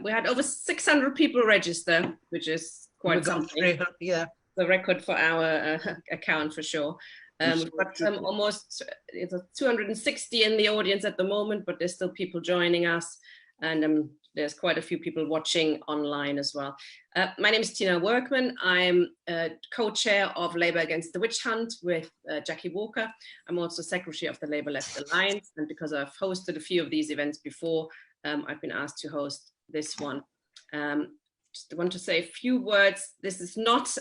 We had over 600 people register, which is quite something. Yeah. The record for our account, for sure. We've got almost 260 in the audience at the moment, but there's still people joining us, and there's quite a few people watching online as well. My name is Tina Werkmann. I'm co-chair of Labour Against the Witchhunt with Jackie Walker. I'm also secretary of the Labour Left Alliance, and because I've hosted a few of these events before, I've been asked to host this one. Just want to say a few words. This is not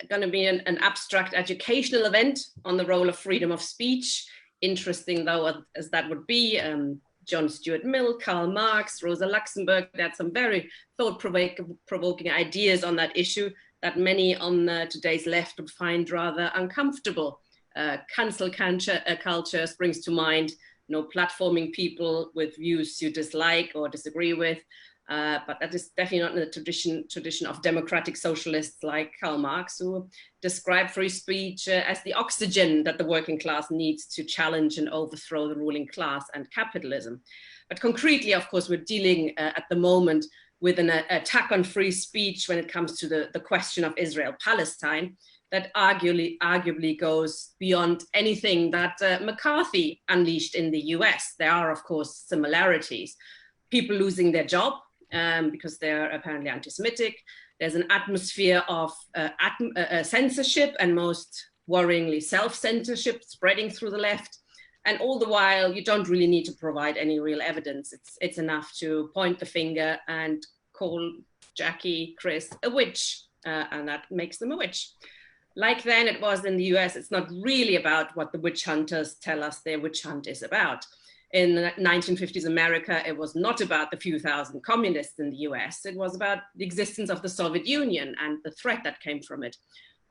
going to be an abstract educational event on the role of freedom of speech. Interesting though, as that would be, John Stuart Mill, Karl Marx, Rosa Luxemburg, they had some very thought-provoking ideas on that issue that many on today's left would find rather uncomfortable. Cancel culture springs to mind, platforming people with views you dislike or disagree with. But that is definitely not in the tradition of democratic socialists like Karl Marx, who describe free speech as the oxygen that the working class needs to challenge and overthrow the ruling class and capitalism. But concretely, of course, we're dealing at the moment with an attack on free speech when it comes to the question of Israel-Palestine that arguably goes beyond anything that McCarthy unleashed in the US. There are, of course, similarities. People losing their job, because they're apparently anti-Semitic. There's an atmosphere of censorship and most worryingly self-censorship spreading through the left. And all the while, you don't really need to provide any real evidence. It's enough to point the finger and call Jackie, Chris a witch, and that makes them a witch. Like then it was in the US, it's not really about what the witch hunters tell us their witch hunt is about. In the 1950s America, it was not about the few thousand communists in the US, it was about the existence of the Soviet Union and the threat that came from it.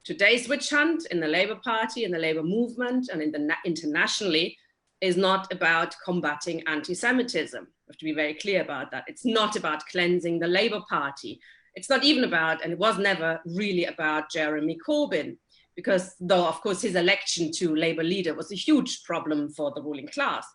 Today's witch hunt in the Labour Party, in the Labour movement, and internationally is not about combating anti-Semitism. We have to be very clear about that. It's not about cleansing the Labour Party. It's not even about, and it was never really about, Jeremy Corbyn, because though, of course, his election to Labour leader was a huge problem for the ruling class.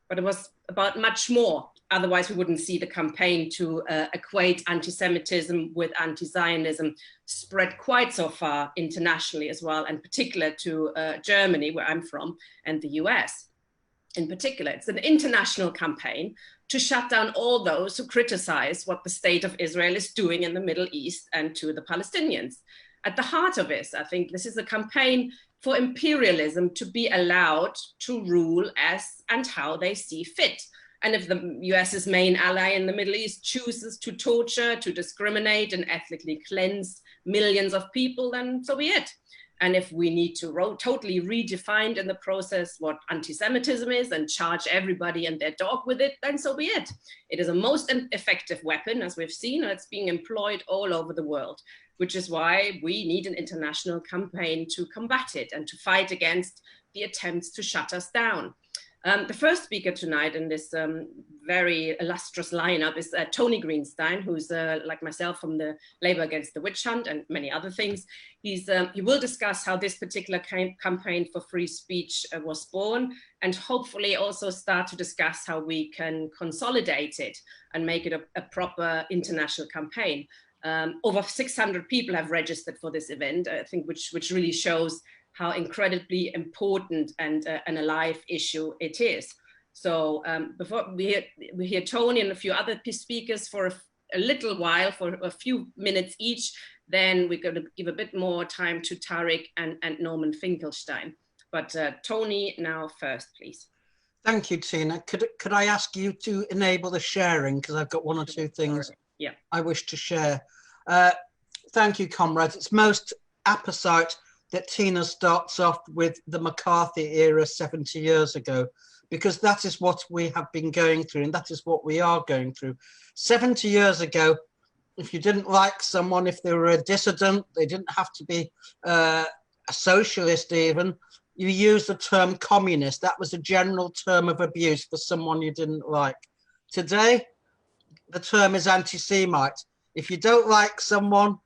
But it was about much more. Otherwise, we wouldn't see the campaign to equate anti-Semitism with anti-Zionism spread quite so far internationally as well, and particular to Germany, where I'm from, and the US in particular. It's an international campaign to shut down all those who criticize what the state of Israel is doing in the Middle East and to the Palestinians. At the heart of this, I think this is a campaign for imperialism to be allowed to rule as and how they see fit. And if the US's main ally in the Middle East chooses to torture, to discriminate and ethnically cleanse millions of people, then so be it. And if we need to totally redefine in the process what anti-Semitism is and charge everybody and their dog with it, then so be it. It is a most effective weapon, as we've seen, and it's being employed all over the world, which is why we need an international campaign to combat it and to fight against the attempts to shut us down. The first speaker tonight in this very illustrious lineup is Tony Greenstein, who's like myself from the Labour Against the Witchhunt and many other things. He will discuss how this particular campaign for free speech was born, and hopefully also start to discuss how we can consolidate it and make it a proper international campaign. Over 600 people have registered for this event, I think, which really shows how incredibly important and an alive issue it is. So before we hear Tony and a few other speakers for a little while, for a few minutes each, then we're going to give a bit more time to Tariq and Norman Finkelstein. But Tony, now first, please. Thank you, Tina. Could I ask you to enable the sharing, because I've got one or two things I wish to share. Thank you, comrades. It's most apposite that Tina starts off with the McCarthy era 70 years ago, because that is what we have been going through, and that is what we are going through. 70 years ago, if you didn't like someone, if they were a dissident, they didn't have to be a socialist even, you used the term communist. That was a general term of abuse for someone you didn't like. Today, the term is anti-Semite. If you don't like someone,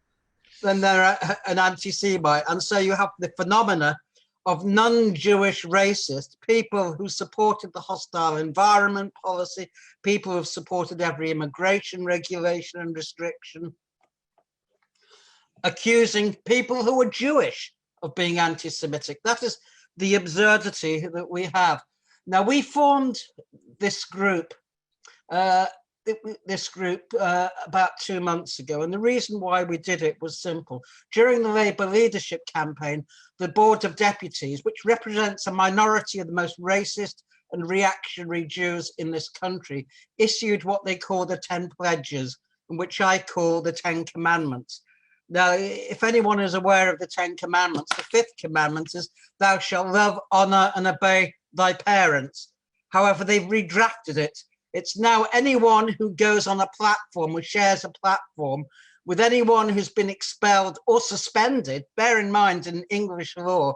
then they're an anti-Semite. And so you have the phenomena of non-Jewish racists, people who supported the hostile environment policy, people who have supported every immigration regulation and restriction, accusing people who are Jewish of being anti-Semitic. That is the absurdity that we have. Now, we formed this group about 2 months ago, and the reason why we did it was simple. During the Labour leadership campaign, the Board of Deputies, which represents a minority of the most racist and reactionary Jews in this country, issued what they call the 10 Pledges, which I call the 10 Commandments. Now, if anyone is aware of the 10 Commandments, the 5th commandment is, thou shalt love, honour and obey thy parents. However, they've redrafted it. It's now anyone who goes on a platform, who shares a platform with anyone who's been expelled or suspended. Bear in mind, in English law,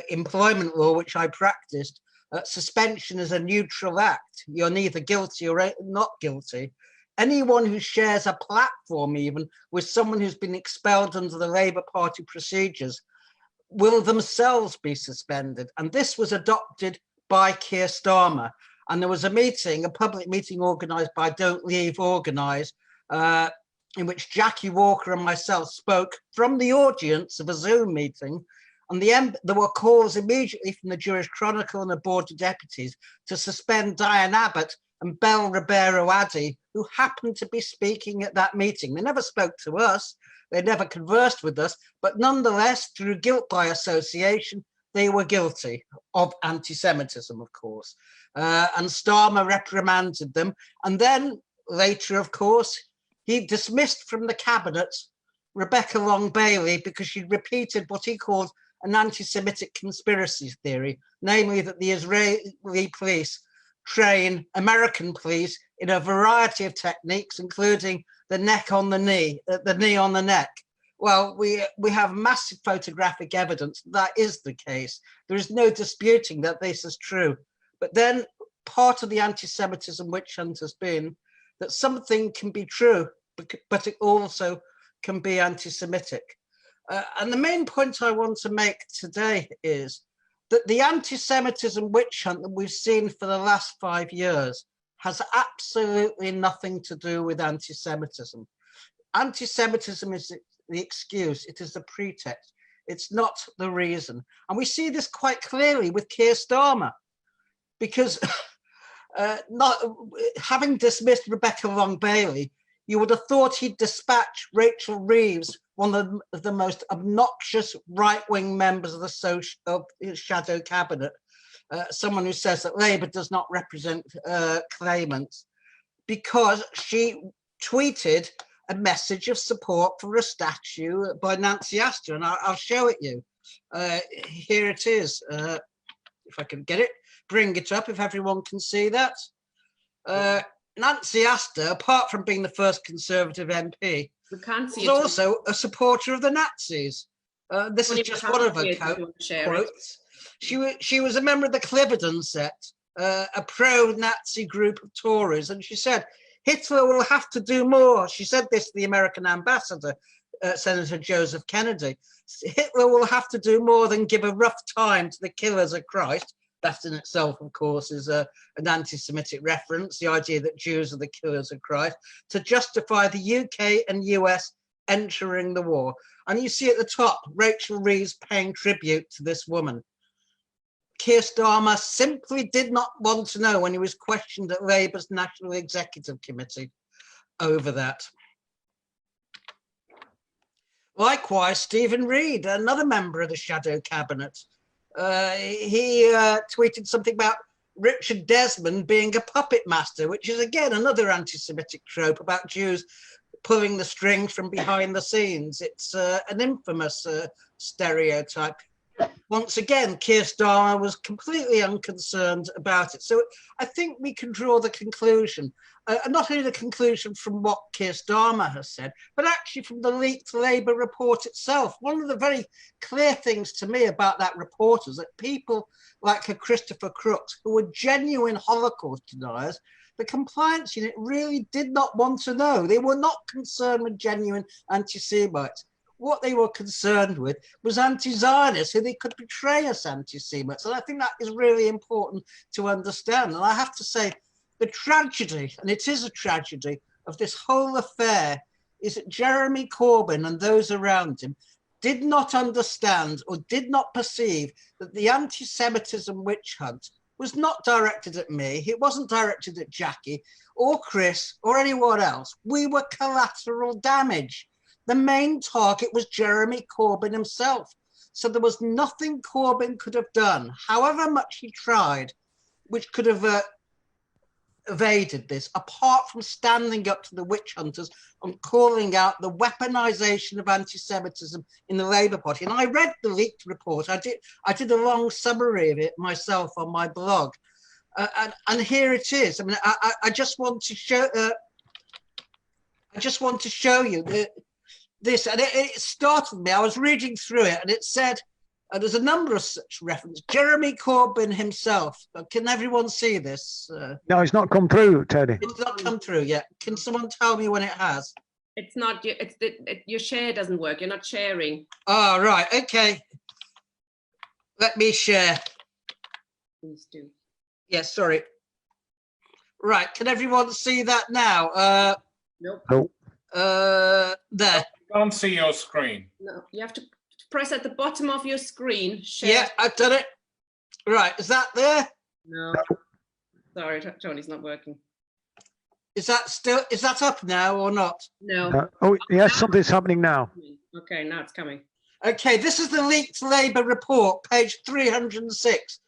employment law, which I practiced, suspension is a neutral act. You're neither guilty or not guilty. Anyone who shares a platform even with someone who's been expelled under the Labour Party procedures will themselves be suspended. And this was adopted by Keir Starmer. And there was a meeting, a public meeting organised by Don't Leave Organise, in which Jackie Walker and myself spoke from the audience of a Zoom meeting. And there were calls immediately from the Jewish Chronicle and the Board of Deputies to suspend Diane Abbott and Bel Ribeiro Addy, who happened to be speaking at that meeting. They never spoke to us, they never conversed with us, but nonetheless, through guilt by association, they were guilty of anti-Semitism, of course. And Starmer reprimanded them. And then later, of course, he dismissed from the cabinet Rebecca Long-Bailey because she'd repeated what he called an anti-Semitic conspiracy theory, namely that the Israeli police train American police in a variety of techniques, including the neck on the knee on the neck. Well, we have massive photographic evidence that is the case. There is no disputing that this is true. But then part of the anti-Semitism witch hunt has been that something can be true, but it also can be anti-Semitic. And the main point I want to make today is that the anti-Semitism witch hunt that we've seen for the last 5 years has absolutely nothing to do with anti-Semitism. Anti-Semitism is the excuse, it is the pretext, it's not the reason. And we see this quite clearly with Keir Starmer, because not having dismissed Rebecca Long-Bailey, you would have thought he'd dispatch Rachel Reeves, one of the most obnoxious right-wing members of the his shadow cabinet, someone who says that Labour does not represent claimants, because she tweeted a message of support for a statue by Nancy Astor, and I'll show it you. Here it is, if I can get it, bring it up if everyone can see that. Nancy Astor, apart from being the first Conservative MP, was also a supporter of the Nazis. This is just one of her quotes. She was a member of the Cliveden set, a pro-Nazi group of Tories, and she said, Hitler will have to do more. She said this to the American ambassador, Senator Joseph Kennedy. Hitler will have to do more than give a rough time to the killers of Christ. That in itself, of course, is an anti-Semitic reference, the idea that Jews are the killers of Christ, to justify the UK and US entering the war. And you see at the top, Rachel Reeves paying tribute to this woman. Keir Starmer simply did not want to know when he was questioned at Labour's National Executive Committee over that. Likewise, Stephen Reid, another member of the shadow cabinet, he tweeted something about Richard Desmond being a puppet master, which is again another anti-Semitic trope about Jews pulling the strings from behind the scenes. It's an infamous stereotype. Once again, Keir Starmer was completely unconcerned about it. So I think we can draw the conclusion, not only the conclusion from what Keir Starmer has said, but actually from the leaked Labour report itself. One of the very clear things to me about that report is that people like Christopher Crooks, who were genuine Holocaust deniers, the compliance unit really did not want to know. They were not concerned with genuine anti-Semites. What they were concerned with was anti-Zionists, who they could portray as anti-Semites. And I think that is really important to understand. And I have to say, the tragedy, and it is a tragedy, of this whole affair is that Jeremy Corbyn and those around him did not understand or did not perceive that the anti-Semitism witch hunt was not directed at me. It wasn't directed at Jackie or Chris or anyone else. We were collateral damage. The main target was Jeremy Corbyn himself. So there was nothing Corbyn could have done, however much he tried, which could have evaded this, apart from standing up to the witch hunters and calling out the weaponization of anti-Semitism in the Labour Party. And I read the leaked report. I did a long summary of it myself on my blog, and here it is. I mean, I just want to show. I just want to show you this, and it startled me. I was reading through it, and it said. There's a number of such references. Jeremy Corbyn himself. Can everyone see this? No, it's not come through, Teddy. It's not come through yet. Can someone tell me when it has? It's not. Your share doesn't work. You're not sharing. Oh, right. Okay. Let me share. Please do. Yes. Sorry. Right. Can everyone see that now? Nope. Nope. There. I can't see your screen. No. You have to press at the bottom of your screen. Share. Yeah, I've done it. Right, is that there? No. Sorry, Tony's not working. Is that up now or not? No. Oh, yes, something's happening now. Okay, now it's coming. Okay, this is the leaked Labour report, page 306.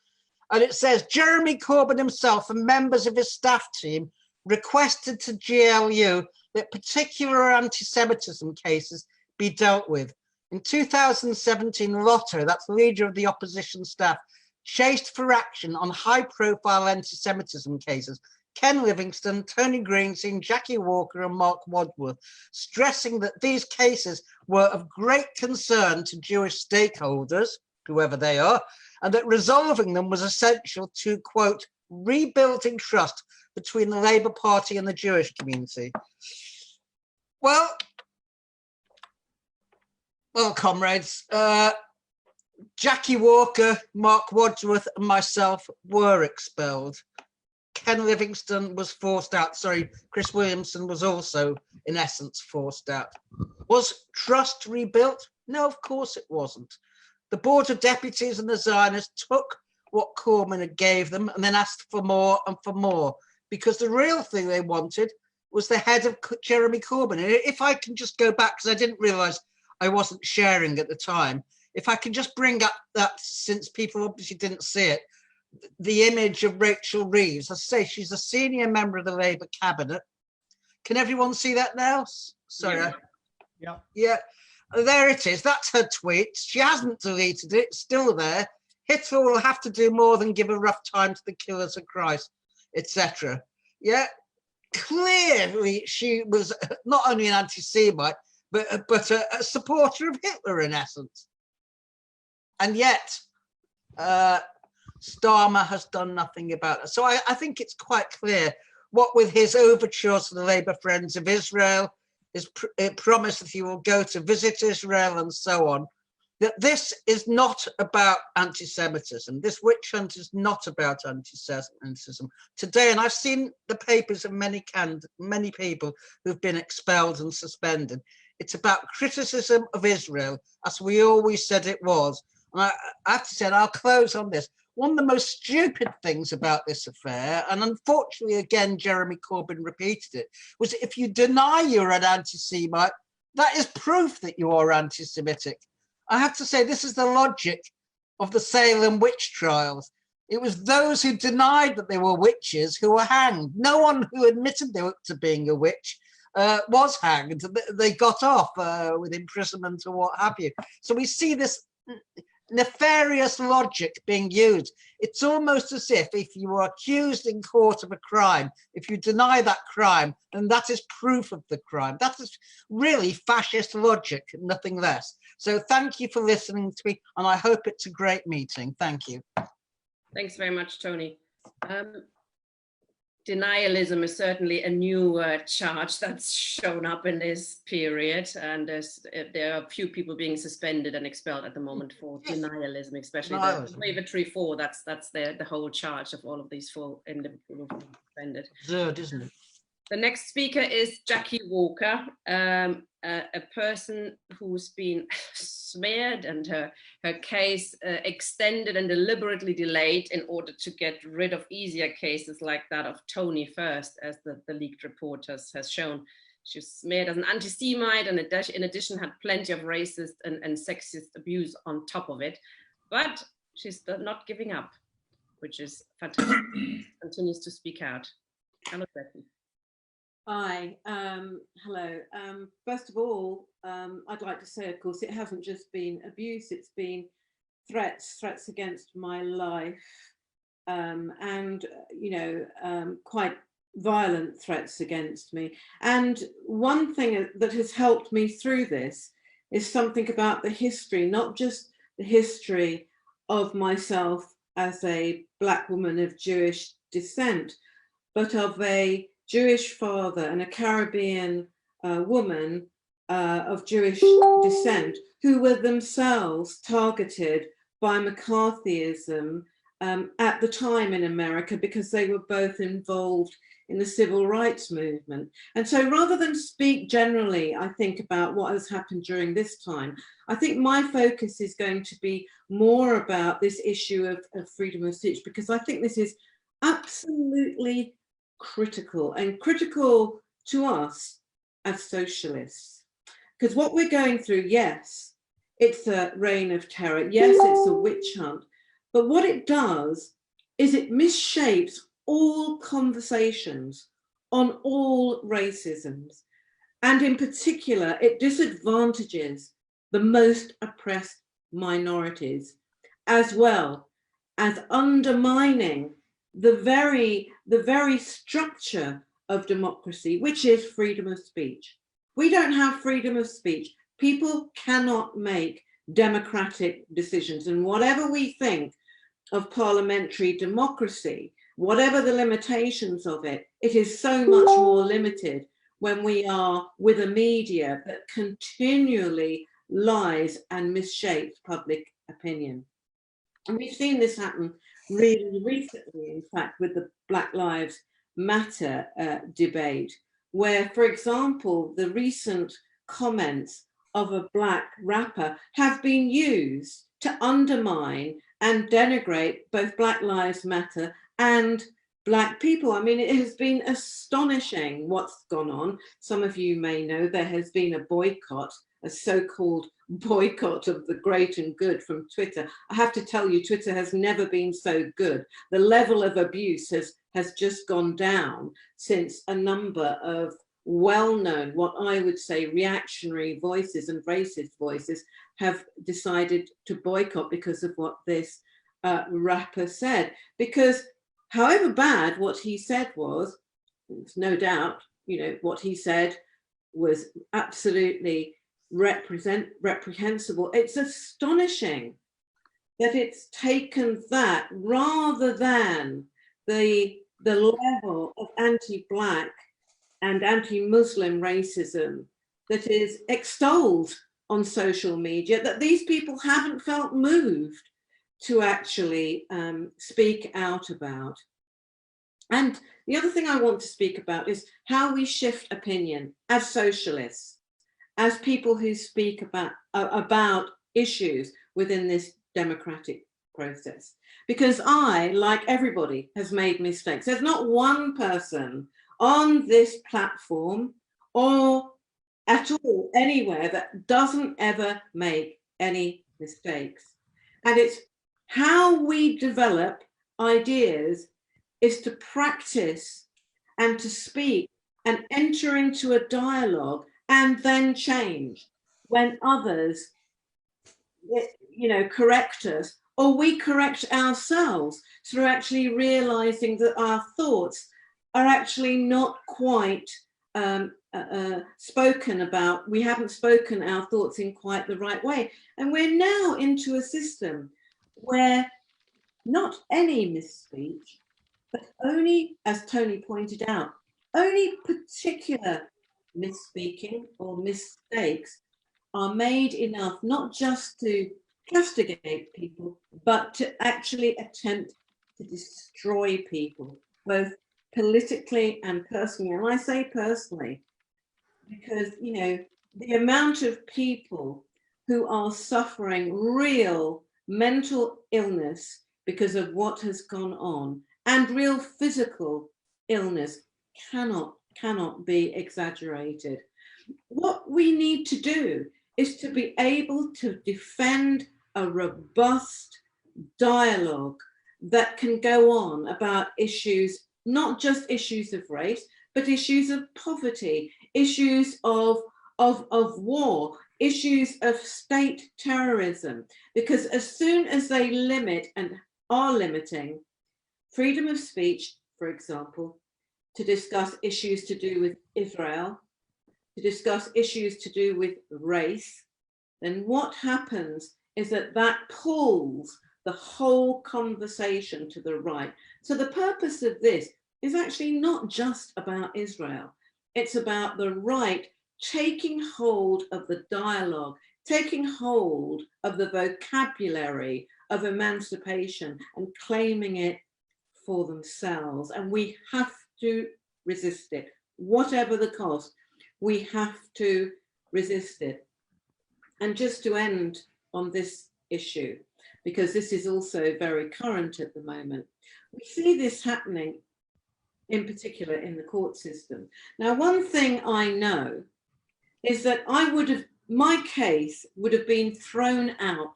And it says, Jeremy Corbyn himself and members of his staff team requested to GLU that particular anti-Semitism cases be dealt with. In 2017, Lotter, that's the leader of the opposition staff, chased for action on high-profile anti-Semitism cases. Ken Livingstone, Tony Greenstein, Jackie Walker and Marc Wadsworth, stressing that these cases were of great concern to Jewish stakeholders, whoever they are, and that resolving them was essential to, quote, rebuilding trust between the Labour Party and the Jewish community. Well, comrades, Jackie Walker, Marc Wadsworth and myself were expelled. Ken Livingstone was forced out. Sorry, Chris Williamson was also, in essence, forced out. Was trust rebuilt? No, of course it wasn't. The Board of Deputies and the Zionists took what Corbyn had gave them and then asked for more and for more, because the real thing they wanted was the head of Jeremy Corbyn. And if I can just go back, because I didn't realise I wasn't sharing at the time. If I can just bring up that, since people obviously didn't see it, the image of Rachel Reeves. I say she's a senior member of the Labour cabinet. Can everyone see that now? Sorry. Yeah. Yeah. There it is. That's her tweet. She hasn't deleted it. It's still there. Hitler will have to do more than give a rough time to the killers of Christ, etc. Yeah. Clearly, she was not only an anti-Semite, but a supporter of Hitler, in essence. And yet, Starmer has done nothing about it. So I think it's quite clear, what with his overtures to the Labour Friends of Israel, his promise that he will go to visit Israel and so on, that this is not about anti-Semitism. This witch hunt is not about anti-Semitism. Today, and I've seen the papers of many people who've been expelled and suspended, it's about criticism of Israel, as we always said it was. And I have to say, and I'll close on this, one of the most stupid things about this affair, and unfortunately, again, Jeremy Corbyn repeated it, was if you deny you're an anti-Semite, that is proof that you are anti-Semitic. I have to say, this is the logic of the Salem witch trials. It was those who denied that they were witches who were hanged. No one who admitted to being a witch was hanged. They got off with imprisonment or what have you. So we see this nefarious logic being used. It's almost as if you were accused in court of a crime, if you deny that crime, then that is proof of the crime. That is really fascist logic, nothing less. So thank you for listening to me, and I hope it's a great meeting. Thank you. Thanks very much, Tony. denialism is certainly a new charge that's shown up in this period, and there are a few people being suspended and expelled at the moment for denialism, especially the Wavertree 4. That's the whole charge of all of these 4 individuals suspended. Absurd, isn't it? The next speaker is Jackie Walker, a person who's been smeared and her case extended and deliberately delayed in order to get rid of easier cases like that of Tony First, as the leaked report has shown. She was smeared as an anti-Semite and in addition had plenty of racist and sexist abuse on top of it. But she's not giving up, which is fantastic. Continues to speak out. Hello, Becky. Hi, hello. First of all, I'd like to say, of course, it hasn't just been abuse, it's been threats against my life, and, you know, quite violent threats against me. And one thing that has helped me through this is something about the history, not just the history of myself as a Black woman of Jewish descent, but of a Jewish father and a Caribbean woman of Jewish descent who were themselves targeted by McCarthyism at the time in America because they were both involved in the civil rights movement. And so rather than speak generally, I think, about what has happened during this time, I think my focus is going to be more about this issue of freedom of speech, because I think this is absolutely critical, and critical to us as socialists, because what we're going through, yes, it's a reign of terror, yes, it's a witch hunt, but what it does is it misshapes all conversations on all racisms, and in particular it disadvantages the most oppressed minorities, as well as undermining the very structure of democracy, which is freedom of speech. We don't have freedom of speech. People cannot make democratic decisions. And whatever we think of parliamentary democracy, whatever the limitations of it, it is so much more limited when we are with a media that continually lies and misshapes public opinion. And we've seen this happen really recently, in fact, with the Black Lives Matter debate, where, for example, the recent comments of a Black rapper have been used to undermine and denigrate both Black Lives Matter and Black people. I mean, it has been astonishing what's gone on. Some of you may know there has been a boycott, a so-called boycott of the great and good from Twitter. I have to tell you, Twitter has never been so good. The level of abuse has just gone down since a number of well-known, what I would say, reactionary voices and racist voices have decided to boycott because of what this rapper said. Because however bad what he said was, there's no doubt, you know, what he said was absolutely reprehensible. It's astonishing that it's taken that rather than the level of anti-Black and anti-Muslim racism that is extolled on social media, that these people haven't felt moved to actually speak out about. And the other thing I want to speak about is how we shift opinion as socialists, as people who speak about issues within this democratic process. Because I, like everybody, has made mistakes. There's not one person on this platform or at all anywhere that doesn't ever make any mistakes. And it's how we develop ideas is to practice and to speak and enter into a dialogue and then change when others, you know, correct us, or we correct ourselves through actually realizing that our thoughts are actually not quite spoken about. We haven't spoken our thoughts in quite the right way. And we're now into a system where not any misspeech, but only, as Tony pointed out, only particular misspeaking or mistakes are made enough not just to castigate people, but to actually attempt to destroy people, both politically and personally. And I say personally, because, you know, the amount of people who are suffering real mental illness because of what has gone on, and real physical illness cannot be exaggerated. What we need to do is to be able to defend a robust dialogue that can go on about issues, not just issues of race, but issues of poverty, issues of war, issues of state terrorism. Because as soon as they limit and are limiting freedom of speech, for example, to discuss issues to do with Israel, to discuss issues to do with race, then what happens is that that pulls the whole conversation to the right. So the purpose of this is actually not just about Israel. It's about the right taking hold of the dialogue, taking hold of the vocabulary of emancipation and claiming it for themselves. And we have to resist it, whatever the cost. We have to resist it. And just to end on this issue, because this is also very current at the moment, we see this happening in particular in the court system. Now, one thing I know is that my case would have been thrown out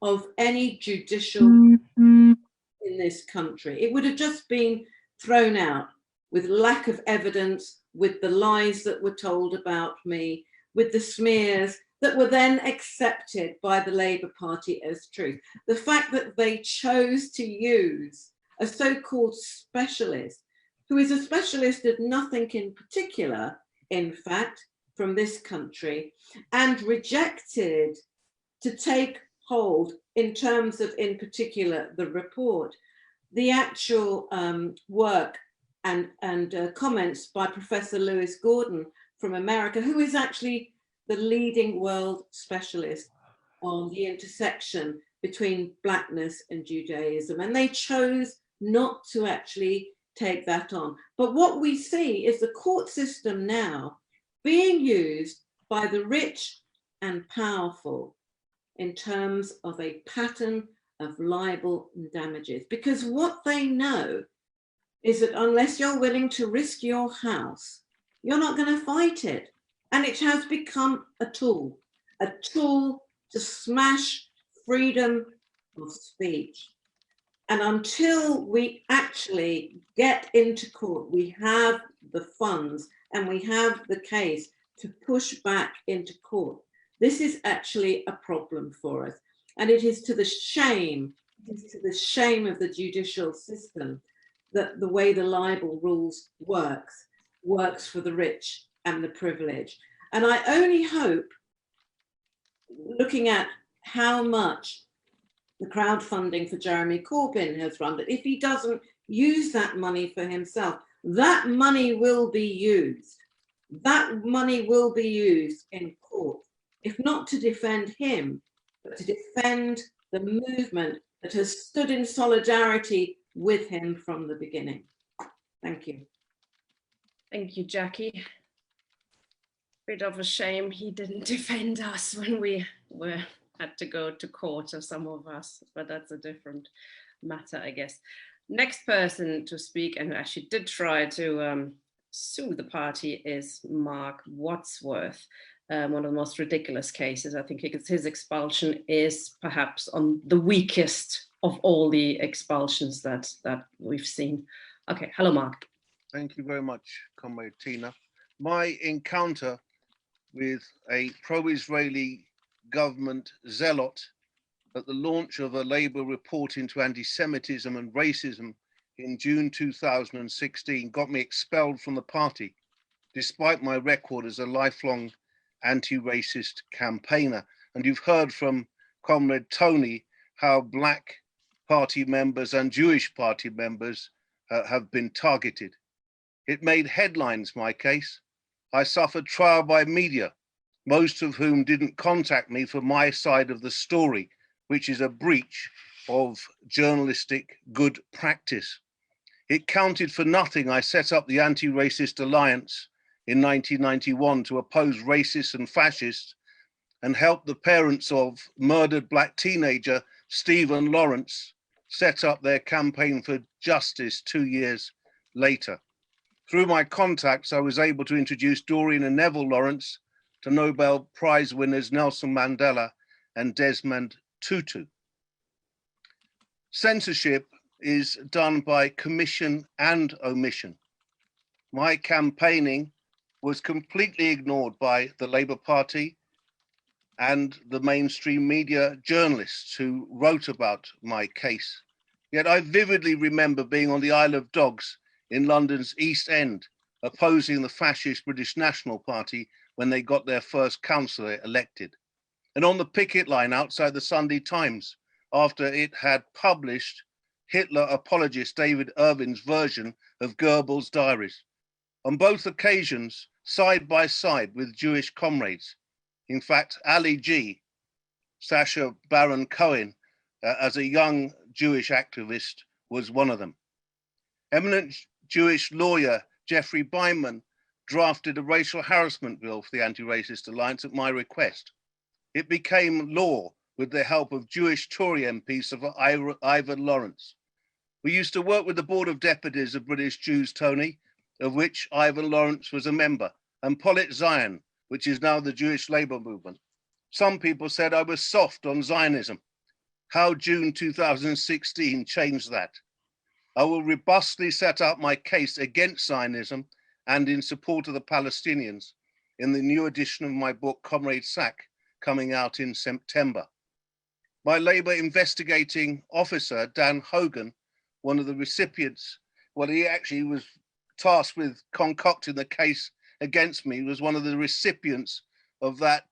of any judicial in this country. It would have just been thrown out with lack of evidence, with the lies that were told about me, with the smears that were then accepted by the Labour Party as truth. The fact that they chose to use a so-called specialist, who is a specialist of nothing in particular, in fact, from this country, and rejected to take hold in terms of, in particular, the report, the actual work and comments by Professor Lewis Gordon from America, who is actually the leading world specialist on the intersection between Blackness and Judaism. And they chose not to actually take that on. But what we see is the court system now being used by the rich and powerful in terms of a pattern of libel and damages. Because what they know is that unless you're willing to risk your house, you're not going to fight it. And it has become a tool to smash freedom of speech. And until we actually get into court, we have the funds and we have the case to push back into court. This is actually a problem for us. And it is to the shame of the judicial system that the way the libel rules works for the rich and the privileged. And I only hope, looking at how much the crowdfunding for Jeremy Corbyn has run, that if he doesn't use that money for himself, that money will be used. That money will be used in court, if not to defend him, but to defend the movement that has stood in solidarity with him from the beginning. Thank you. Thank you, Jackie. Bit of a shame he didn't defend us when we had to go to court, or some of us, but that's a different matter, I guess. Next person to speak, and who actually did try to sue the party, is Marc Wadsworth. One of the most ridiculous cases. I think his expulsion is perhaps on the weakest of all the expulsions that we've seen. Okay, hello, Marc. Thank you very much, Comrade Tina. My encounter with a pro-Israeli government zealot at the launch of a Labour report into anti-Semitism and racism in June 2016 got me expelled from the party, despite my record as a lifelong anti-racist campaigner. And you've heard from Comrade Tony how Black party members and Jewish party members have been targeted. It made headlines, my case. I suffered trial by media, most of whom didn't contact me for my side of the story, which is a breach of journalistic good practice. It counted for nothing I set up the Anti-Racist Alliance in 1991 to oppose racists and fascists and help the parents of murdered black teenager Stephen Lawrence set up their campaign for justice 2 years later. Through my contacts, I was able to introduce Doreen and Neville Lawrence to Nobel Prize winners Nelson Mandela and Desmond Tutu. Censorship is done by commission and omission. My campaigning was completely ignored by the Labour Party and the mainstream media journalists who wrote about my case. Yet I vividly remember being on the Isle of Dogs in London's East End, opposing the fascist British National Party when they got their first councillor elected. And on the picket line outside the Sunday Times, after it had published Hitler apologist David Irving's version of Goebbels' diaries. On both occasions, side by side with Jewish comrades. In fact, Ali G, Sacha Baron Cohen, as a young Jewish activist, was one of them. Eminent Jewish lawyer Jeffrey Byman drafted a racial harassment bill for the Anti-Racist Alliance at my request. It became law with the help of Jewish Tory MPs of Ivan Lawrence. We used to work with the Board of Deputies of British Jews, Tony, of which Ivan Lawrence was a member, and Polit Zion, which is now the Jewish Labour Movement. Some people said I was soft on Zionism. How June 2016 changed that. I will robustly set out my case against Zionism and in support of the Palestinians in the new edition of my book, Comrade Sack, coming out in September. My Labour investigating officer, Dan Hogan, one of the recipients, well, he actually was tasked with concocting the case against me, was one of the recipients of that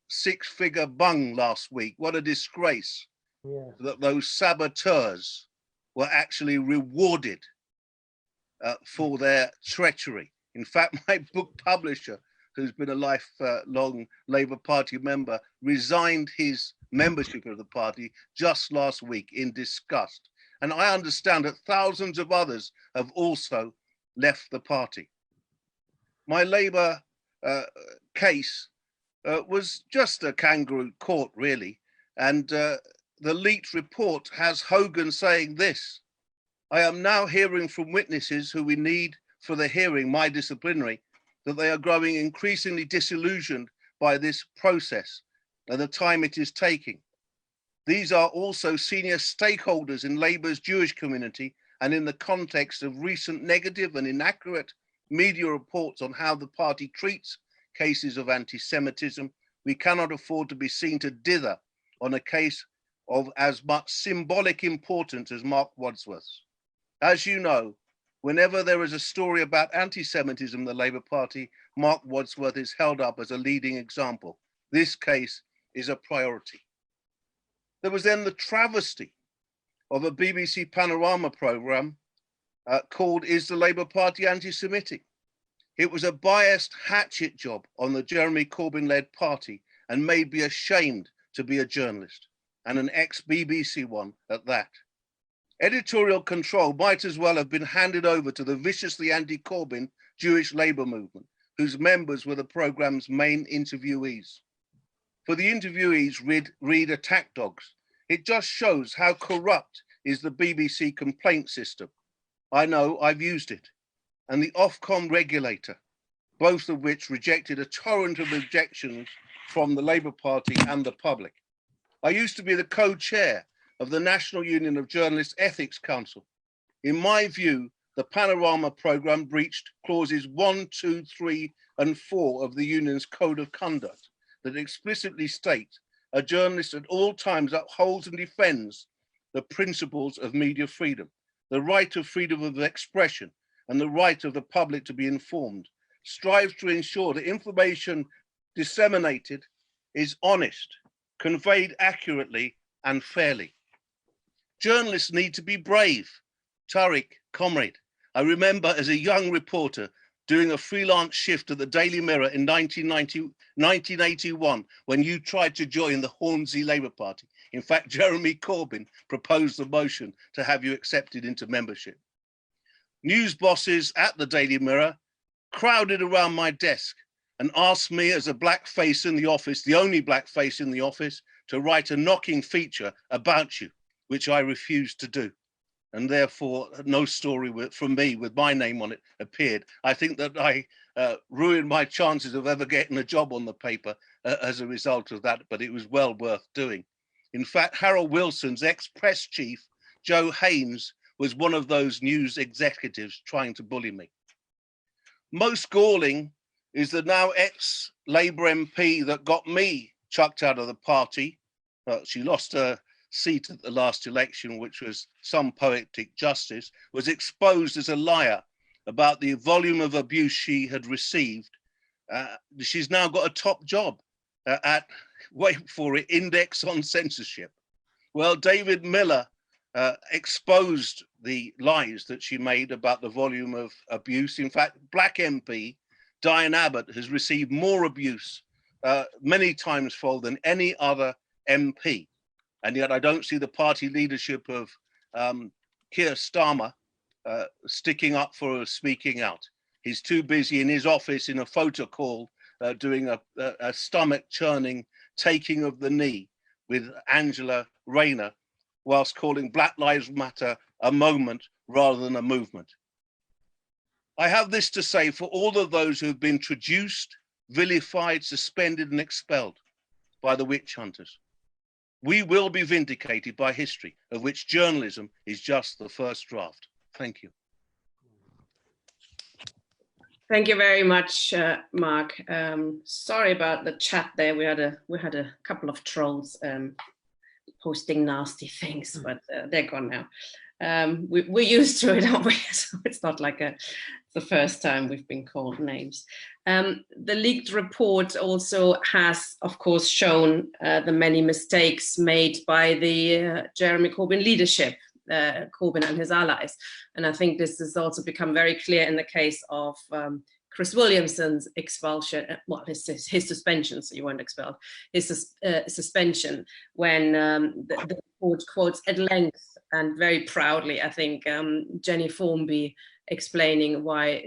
six-figure bung last week. What a disgrace that those saboteurs were actually rewarded for their treachery. In fact, my book publisher, who's been a lifelong Labour Party member, resigned his membership of the party just last week in disgust. And I understand that thousands of others have also left the party. My Labour case was just a kangaroo court, really. And the leaked report has Hogan saying this: I am now hearing from witnesses who we need for the hearing, my disciplinary, that they are growing increasingly disillusioned by this process and the time it is taking. These are also senior stakeholders in Labour's Jewish community, and in the context of recent negative and inaccurate media reports on how the party treats cases of anti-Semitism, we cannot afford to be seen to dither on a case of as much symbolic importance as Marc Wadsworth's. As you know, whenever there is a story about anti-Semitism in the Labour Party, Marc Wadsworth is held up as a leading example. This case is a priority. There was then the travesty of a BBC Panorama programme called Is the Labour Party Anti-Semitic? It was a biased hatchet job on the Jeremy Corbyn-led party and made me ashamed to be a journalist, and an ex-BBC one at that. Editorial control might as well have been handed over to the viciously anti-Corbyn Jewish Labour movement, whose members were the programme's main interviewees. For the interviewees read attack dogs. It just shows how corrupt is the BBC complaint system. I know, I've used it. And the Ofcom regulator, both of which rejected a torrent of objections from the Labour Party and the public. I used to be the co-chair of the National Union of Journalists Ethics Council. In my view, the Panorama programme breached clauses 1, 2, 3, and 4 of the union's Code of Conduct that explicitly state a journalist at all times upholds and defends the principles of media freedom, the right of freedom of expression, and the right of the public to be informed, strives to ensure that information disseminated is honest, conveyed accurately and fairly. Journalists need to be brave. Tariq Comrade, I remember as a young reporter doing a freelance shift at the Daily Mirror in 1981, when you tried to join the Hornsey Labour Party. In fact, Jeremy Corbyn proposed the motion to have you accepted into membership. News bosses at the Daily Mirror crowded around my desk and asked me, as a black face in the office, the only black face in the office, to write a knocking feature about you, which I refused to do. And therefore, no story from me with my name on it appeared. I think that I ruined my chances of ever getting a job on the paper as a result of that, but it was well worth doing. In fact, Harold Wilson's ex-press chief, Joe Haynes, was one of those news executives trying to bully me. Most galling is the now ex-Labour MP that got me chucked out of the party. She lost her seat at the last election, which was some poetic justice, was exposed as a liar about the volume of abuse she had received. She's now got a top job at, wait for it, Index on Censorship. Well, David Miller exposed the lies that she made about the volume of abuse. In fact, Black MP Diane Abbott has received more abuse many times fold than any other MP. And yet I don't see the party leadership of Keir Starmer sticking up for her, speaking out. He's too busy in his office in a photo call doing a stomach churning taking of the knee with Angela Rayner, whilst calling Black Lives Matter a moment rather than a movement. I have this to say for all of those who have been traduced, vilified, suspended and expelled by the witch hunters. We will be vindicated by history, of which journalism is just the first draft. Thank you. Thank you very much, Mark. Sorry about the chat there. We had a couple of trolls posting nasty things, but they're gone now. We're used to it, aren't we? So it's not like the first time we've been called names. The leaked report also has, of course, shown the many mistakes made by the Jeremy Corbyn leadership, Corbyn and his allies. And I think this has also become very clear in the case of Chris Williamson's expulsion, well, his suspension, so you weren't expelled, his suspension, when the report quotes at length and very proudly, I think, Jenny Formby explaining why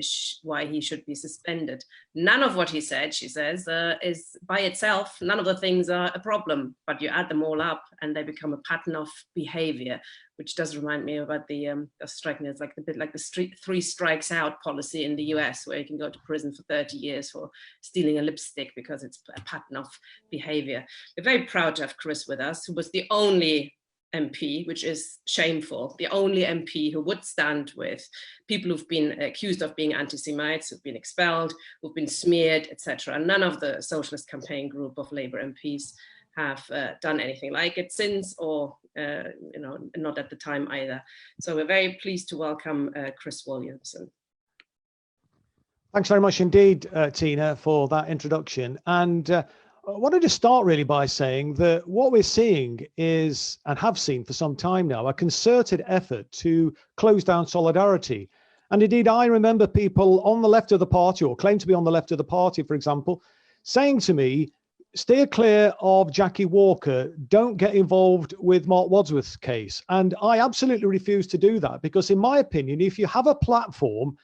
he should be suspended. None of what he said, she says, is by itself, none of the things are a problem, but you add them all up and they become a pattern of behavior, which does remind me about the striking as like a bit like the 3 strikes out policy in the US, where you can go to prison for 30 years for stealing a lipstick because it's a pattern of behavior. We're very proud to have Chris with us, who was the only MP, which is shameful, the only MP who would stand with people who've been accused of being anti-Semites, who've been expelled, who've been smeared, etc. None of the Socialist Campaign group of Labour MPs have done anything like it since, or not at the time either. So we're very pleased to welcome Chris Williamson. Thanks very much indeed, Tina, for that introduction. And I wanted to start really by saying that what we're seeing is, and have seen for some time now, a concerted effort to close down solidarity. And indeed, I remember people on the left of the party, or claim to be on the left of the party, for example, saying to me, steer clear of Jackie Walker, don't get involved with Mark Wadsworth's case. And I absolutely refuse to do that, because in my opinion, if you have a platform,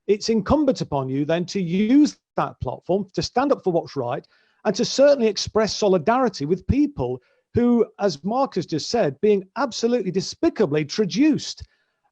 it's incumbent upon you then to use that platform to stand up for what's right, and to certainly express solidarity with people who, as Marc has just said, being absolutely despicably traduced.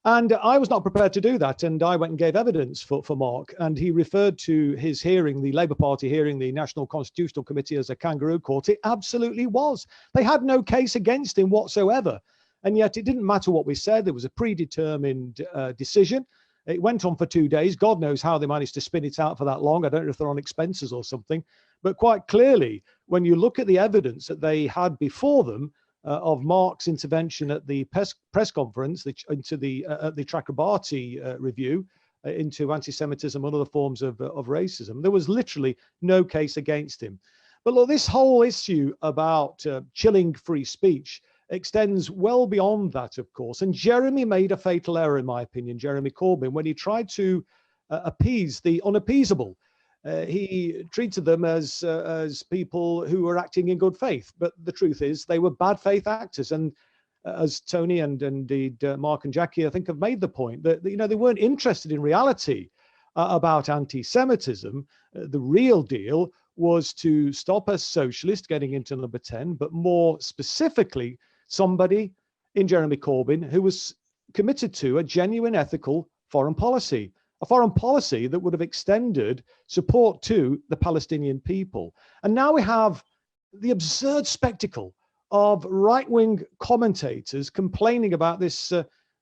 And I was not prepared to do that. And I went and gave evidence for Marc. And he referred to his hearing, the Labour Party hearing, the National Constitutional Committee, as a kangaroo court. It absolutely was. They had no case against him whatsoever. And yet it didn't matter what we said. There was a predetermined decision. It went on for 2 days. God knows how they managed to spin it out for that long. I don't know if they're on expenses or something. But quite clearly, when you look at the evidence that they had before them of Marc's intervention at the press conference, into the Chakrabarti review into anti-Semitism and other forms of racism, there was literally no case against him. But look, this whole issue about chilling free speech extends well beyond that, of course. And Jeremy made a fatal error, in my opinion, Jeremy Corbyn, when he tried to appease the unappeasable. He treated them as people who were acting in good faith. But the truth is they were bad faith actors. And as Tony and indeed Mark and Jackie, I think, have made the point that, you know, they weren't interested in reality about anti-Semitism. The real deal was to stop a socialist getting into number 10, but more specifically, somebody in Jeremy Corbyn who was committed to a genuine ethical foreign policy, a foreign policy that would have extended support to the Palestinian people. And now we have the absurd spectacle of right-wing commentators complaining about this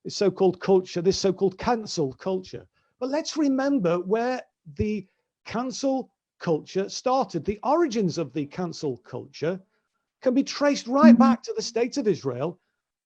so-called culture, this so-called cancel culture. But let's remember where the cancel culture started. The origins of the cancel culture can be traced right back to the State of Israel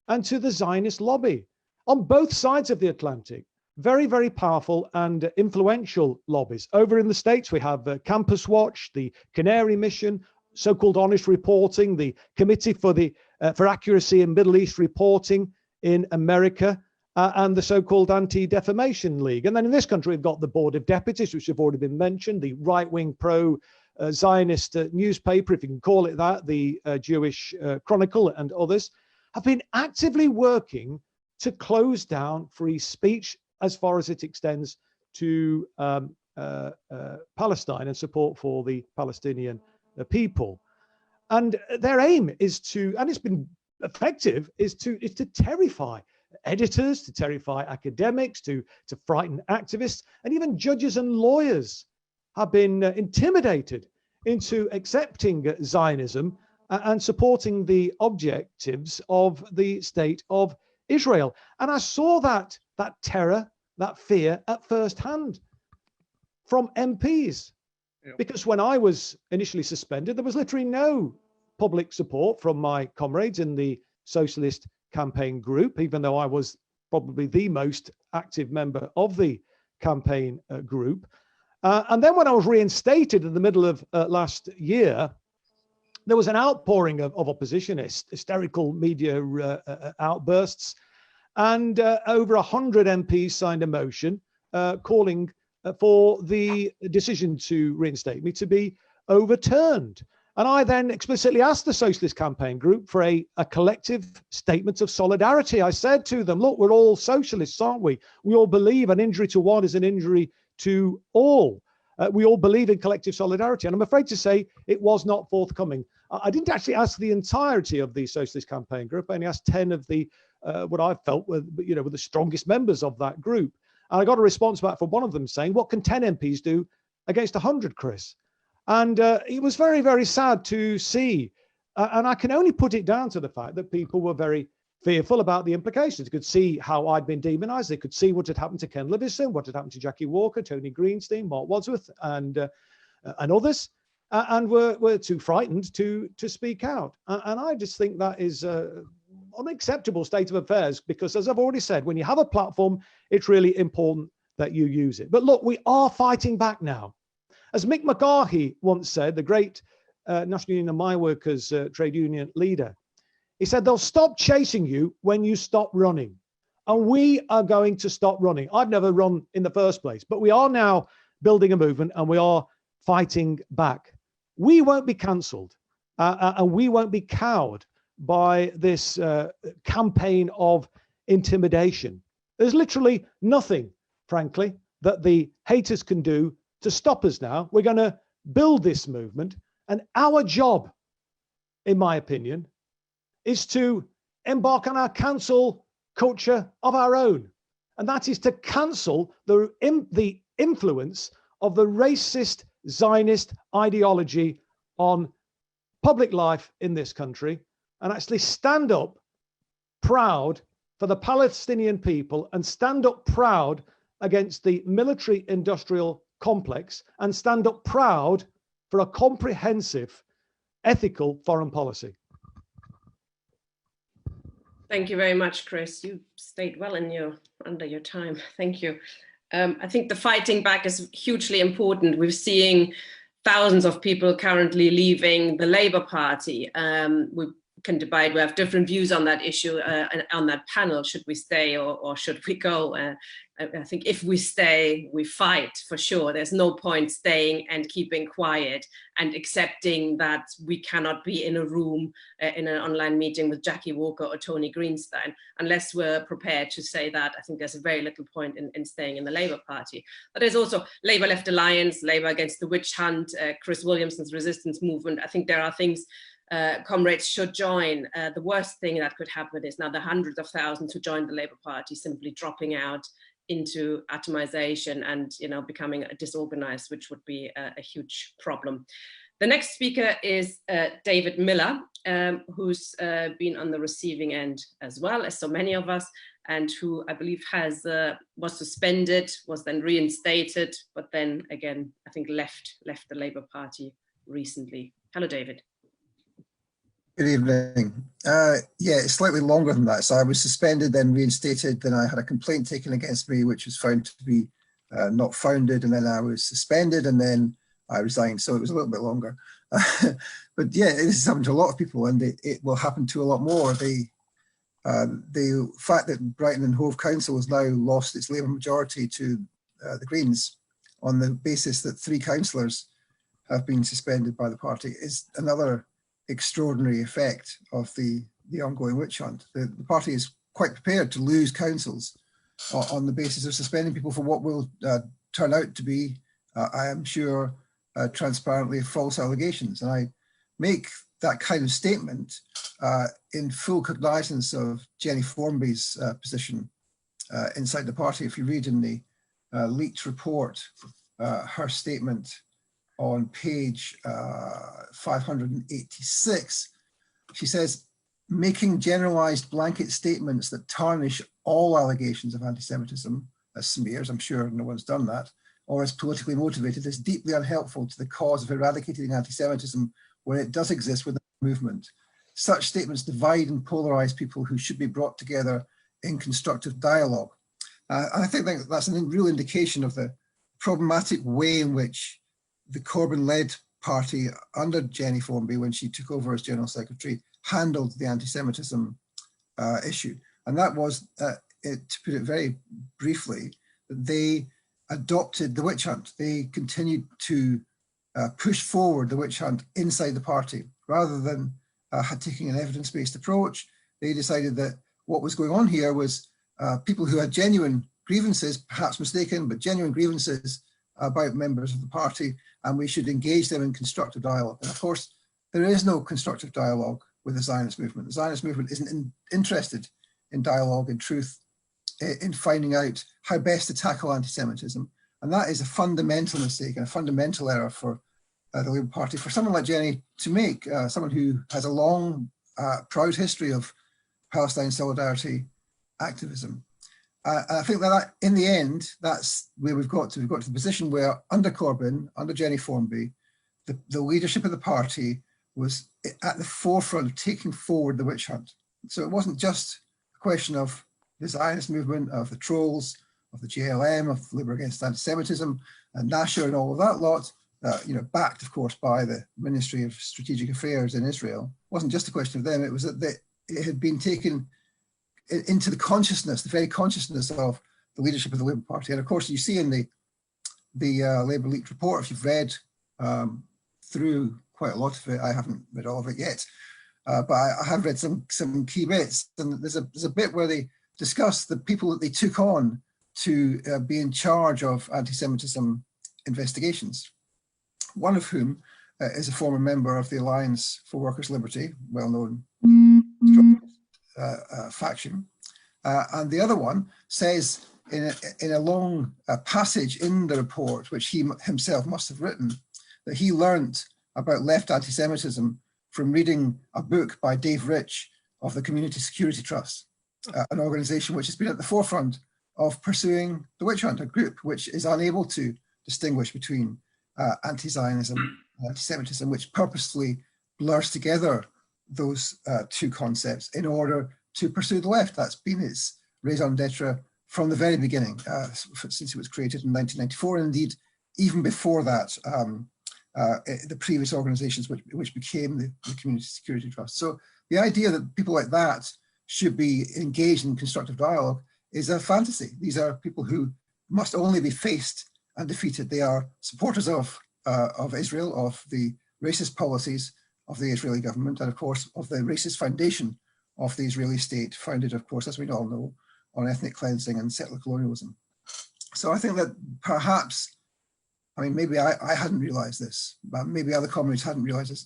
and to the Zionist lobby on both sides of the Atlantic. Very, very powerful and influential lobbies. Over in the States, we have Campus Watch, the Canary Mission, so-called honest reporting, the Committee for Accuracy in Middle East Reporting in America, and the so-called Anti-Defamation League. And then in this country, we've got the Board of Deputies, which have already been mentioned, the right-wing pro-Zionist newspaper, if you can call it that, the Jewish Chronicle and others, have been actively working to close down free speech as far as it extends to Palestine and support for the Palestinian people. And their aim is to, and it's been effective, is to terrify editors, to terrify academics, to frighten activists, and even judges and lawyers have been intimidated into accepting Zionism and supporting the objectives of the State of Israel. And I saw that terror, that fear at first hand from MPs. Yeah. Because when I was initially suspended, there was literally no public support from my comrades in the Socialist Campaign Group, even though I was probably the most active member of the campaign group. And then when I was reinstated in the middle of last year, there was an outpouring of oppositionists, hysterical media outbursts, and over 100 MPs signed a motion calling for the decision to reinstate me to be overturned. And I then explicitly asked the Socialist Campaign Group for a collective statement of solidarity. I said to them, look, we're all socialists, aren't we? We all believe an injury to one is an injury to all. We all believe in collective solidarity. And I'm afraid to say it was not forthcoming. I didn't actually ask the entirety of the Socialist Campaign Group. I only asked 10 of the, what I felt were, were the strongest members of that group. And I got a response back from one of them saying, what can 10 MPs do against 100, Chris? And it was very, very sad to see. And I can only put it down to the fact that people were very fearful about the implications. They could see how I'd been demonized. They could see what had happened to Ken Livingstone, what had happened to Jackie Walker, Tony Greenstein, Marc Wadsworth, and others, and were too frightened to speak out. And I just think that is an unacceptable state of affairs, because as I've already said, when you have a platform, it's really important that you use it. But look, we are fighting back now. As Mick McCarthy once said, the great National Union of Mine Workers trade union leader, he said, they'll stop chasing you when you stop running. And we are going to stop running. I've never run in the first place, but we are now building a movement and we are fighting back. We won't be cancelled and we won't be cowed by this campaign of intimidation. There's literally nothing, frankly, that the haters can do to stop us now. We're going to build this movement, and our job, in my opinion, is to embark on our cancel culture of our own. And that is to cancel the influence of the racist Zionist ideology on public life in this country, and actually stand up proud for the Palestinian people and stand up proud against the military industrial complex and stand up proud for a comprehensive ethical foreign policy. Thank you very much, Chris. You stayed well in under your time. Thank you. I think the fighting back is hugely important. We're seeing thousands of people currently leaving the Labour Party. We're can debate. We have different views on that issue and on that panel. Should we stay or should we go? I think if we stay, we fight for sure. There's no point staying and keeping quiet and accepting that we cannot be in a room in an online meeting with Jackie Walker or Tony Greenstein unless we're prepared to say that. I think there's a very little point in staying in the Labour Party. But there's also Labour Left Alliance, Labour Against the Witch Hunt, Chris Williamson's resistance movement. I think there are things comrades should join. The worst thing that could happen is now the hundreds of thousands who joined the Labour Party simply dropping out into atomization and, you know, becoming disorganized, which would be a huge problem. The next speaker is David Miller, who's been on the receiving end as well as so many of us, and who I believe was suspended, was then reinstated, but then again, I think left the Labour Party recently. Hello, David. Good evening. Yeah, it's slightly longer than that. So I was suspended, then reinstated, then I had a complaint taken against me, which was found to be not founded, and then I was suspended, and then I resigned. So it was a little bit longer. But yeah, this is happening to a lot of people, and it will happen to a lot more. The fact that Brighton and Hove Council has now lost its Labour majority to the Greens on the basis that 3 councillors have been suspended by the party is another extraordinary effect of the ongoing witch hunt. The party is quite prepared to lose councils on the basis of suspending people for what will turn out to be, I am sure, transparently false allegations. And I make that kind of statement in full cognizance of Jenny Formby's position inside the party. If you read in the leaked report, her statement on page 586, she says, making generalized blanket statements that tarnish all allegations of anti-Semitism as smears, I'm sure no one's done that, or as politically motivated, is deeply unhelpful to the cause of eradicating anti-Semitism when it does exist within the movement. Such statements divide and polarize people who should be brought together in constructive dialogue. I think that's a real indication of the problematic way in which the Corbyn-led party under Jenny Formby, when she took over as General Secretary, handled the anti-Semitism issue. And that was, to put it very briefly, that they adopted the witch hunt. They continued to push forward the witch hunt inside the party. Rather than taking an evidence-based approach, they decided that what was going on here was people who had genuine grievances, perhaps mistaken, but genuine grievances about members of the party, and we should engage them in constructive dialogue. And of course, there is no constructive dialogue with the Zionist movement. The Zionist movement isn't interested in dialogue, in truth, in finding out how best to tackle anti-Semitism. And that is a fundamental mistake and a fundamental error for the Labour Party, for someone like Jenny to make, someone who has a long, proud history of Palestine solidarity activism. I think that in the end, that's where we've got to. We've got to the position where under Corbyn, under Jenny Formby, the leadership of the party was at the forefront of taking forward the witch hunt. So it wasn't just a question of the Zionist movement, of the trolls, of the JLM, of Labour Against Anti-Semitism, and Nasher and all of that lot, backed, of course, by the Ministry of Strategic Affairs in Israel. It wasn't just a question of them, it was that it had been taken into the consciousness, the very consciousness of the leadership of the Labour Party. And of course, you see in the Labour leaked report, if you've read through quite a lot of it, I haven't read all of it yet, but I have read some key bits. And there's a bit where they discuss the people that they took on to be in charge of anti-Semitism investigations, one of whom is a former member of the Alliance for Workers' Liberty, well-known faction, and the other one says in a long passage in the report, which he himself must have written, that he learnt about left anti-Semitism from reading a book by Dave Rich of the Community Security Trust, an organisation which has been at the forefront of pursuing the witch hunt, a group which is unable to distinguish between anti-Zionism and anti-Semitism, which purposefully blurs together those two concepts in order to pursue the left. That's been its raison d'etre from the very beginning, since it was created in 1994, and indeed even before that, the previous organizations which became the Community Security Trust. So the idea that people like that should be engaged in constructive dialogue is a fantasy. These are people who must only be faced and defeated. They are supporters of Israel, of the racist policies of the Israeli government, and of course of the racist foundation of the Israeli state, founded, of course, as we all know, on ethnic cleansing and settler colonialism. So I think that perhaps, I mean, maybe I hadn't realized this, but maybe other comrades hadn't realized this,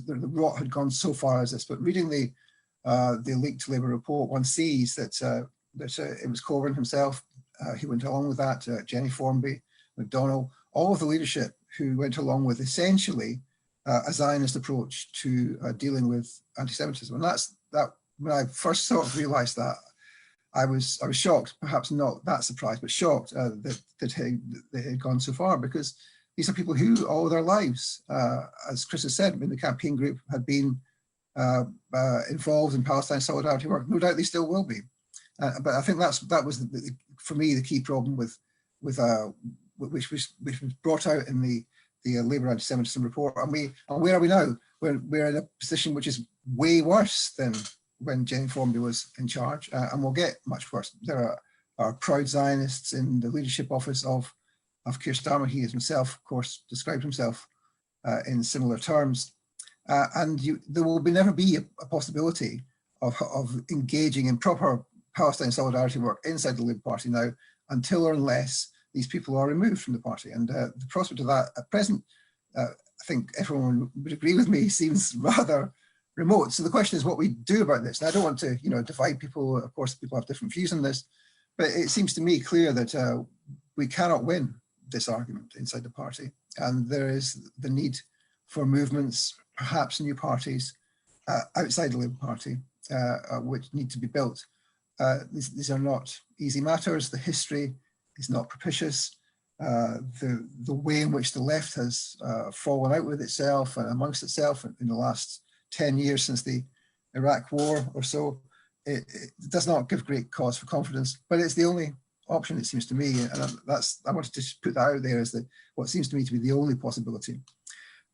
the rot had gone so far as this, but reading the leaked Labour report, one sees that, it was Corbyn himself, he went along with that, Jenny Formby, McDonnell, all of the leadership who went along with essentially a Zionist approach to dealing with anti-Semitism. And that's that. When I first sort of realised that, I was shocked, perhaps not that surprised, but shocked that they had gone so far, because these are people who all their lives, as Chris has said, in the campaign group, had been involved in Palestine solidarity work. No doubt they still will be. But I think that was for me the key problem with which was brought out in the Labour anti-Semitism report. And where are we now? We're in a position which is way worse than when Jenny Formby was in charge, and will get much worse. There are proud Zionists in the leadership office of Keir Starmer. He himself, of course, described himself in similar terms. And there will never be a possibility of engaging in proper Palestine solidarity work inside the Labour Party now, until or unless these people are removed from the party. And the prospect of that at present, I think everyone would agree with me, seems rather remote. So the question is what we do about this. And I don't want to, divide people. Of course, people have different views on this, but it seems to me clear that we cannot win this argument inside the party. And there is the need for movements, perhaps new parties outside the Labour Party, which need to be built. These are not easy matters. The history is not propitious. The way in which the left has fallen out with itself and amongst itself in the last 10 years since the Iraq war or so, it does not give great cause for confidence, but it's the only option, it seems to me. And I wanted to put that out there as what seems to me to be the only possibility.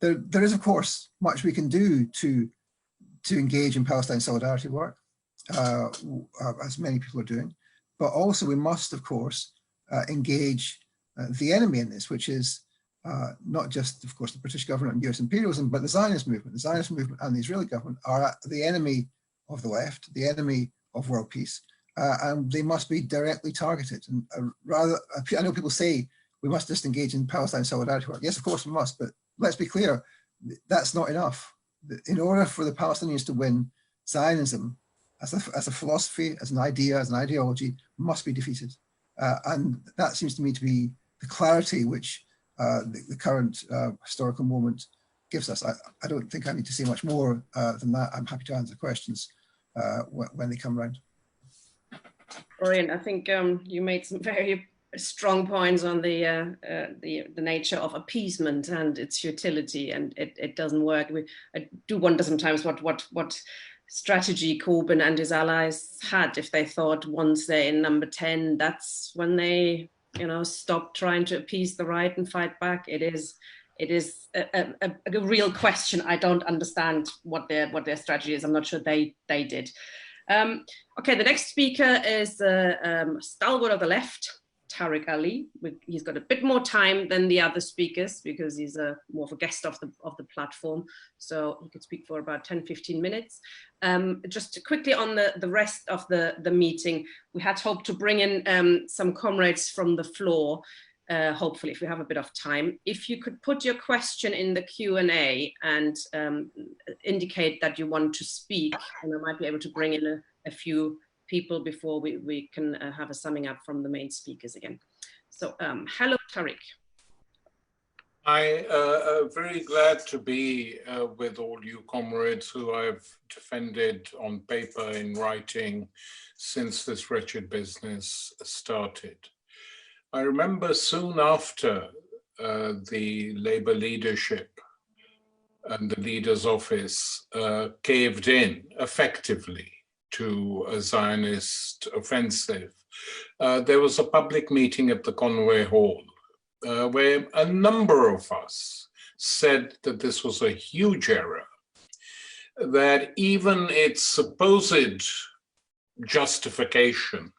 There is, of course, much we can do to engage in Palestine solidarity work, as many people are doing, but also we must, of course, engage the enemy in this, which is not just, of course, the British government and US imperialism, but the Zionist movement. The Zionist movement and the Israeli government are the enemy of the left, the enemy of world peace, and they must be directly targeted. And I know people say we must just engage in Palestine solidarity work. Yes, of course we must, but let's be clear, that's not enough. In order for the Palestinians to win, Zionism as a philosophy, as an idea, as an ideology, must be defeated. And that seems to me to be the clarity which the current historical moment gives us. I don't think I need to say much more than that. I'm happy to answer questions when they come around. Brilliant. I think you made some very strong points on the nature of appeasement and its futility, and it doesn't work. I do wonder sometimes what strategy Corbyn and his allies had, if they thought once they're in number 10, that's when they stop trying to appease the right and fight back. It is a real question. I don't understand what their strategy is. I'm not sure they did. Okay, the next speaker is stalwart of the left, Tariq Ali. He's got a bit more time than the other speakers because he's more of a guest of the platform. So he could speak for about 10-15 minutes. Just quickly on the rest of the meeting, we had hoped to bring in some comrades from the floor, hopefully, if we have a bit of time. If you could put your question in the Q&A and indicate that you want to speak, and I might be able to bring in a few people before we can have a summing up from the main speakers again. So hello, Tariq. I am very glad to be with all you comrades who I've defended on paper in writing since this wretched business started. I remember soon after the Labour leadership and the leader's office caved in effectively to a Zionist offensive, there was a public meeting at the Conway Hall where a number of us said that this was a huge error, that even its supposed justification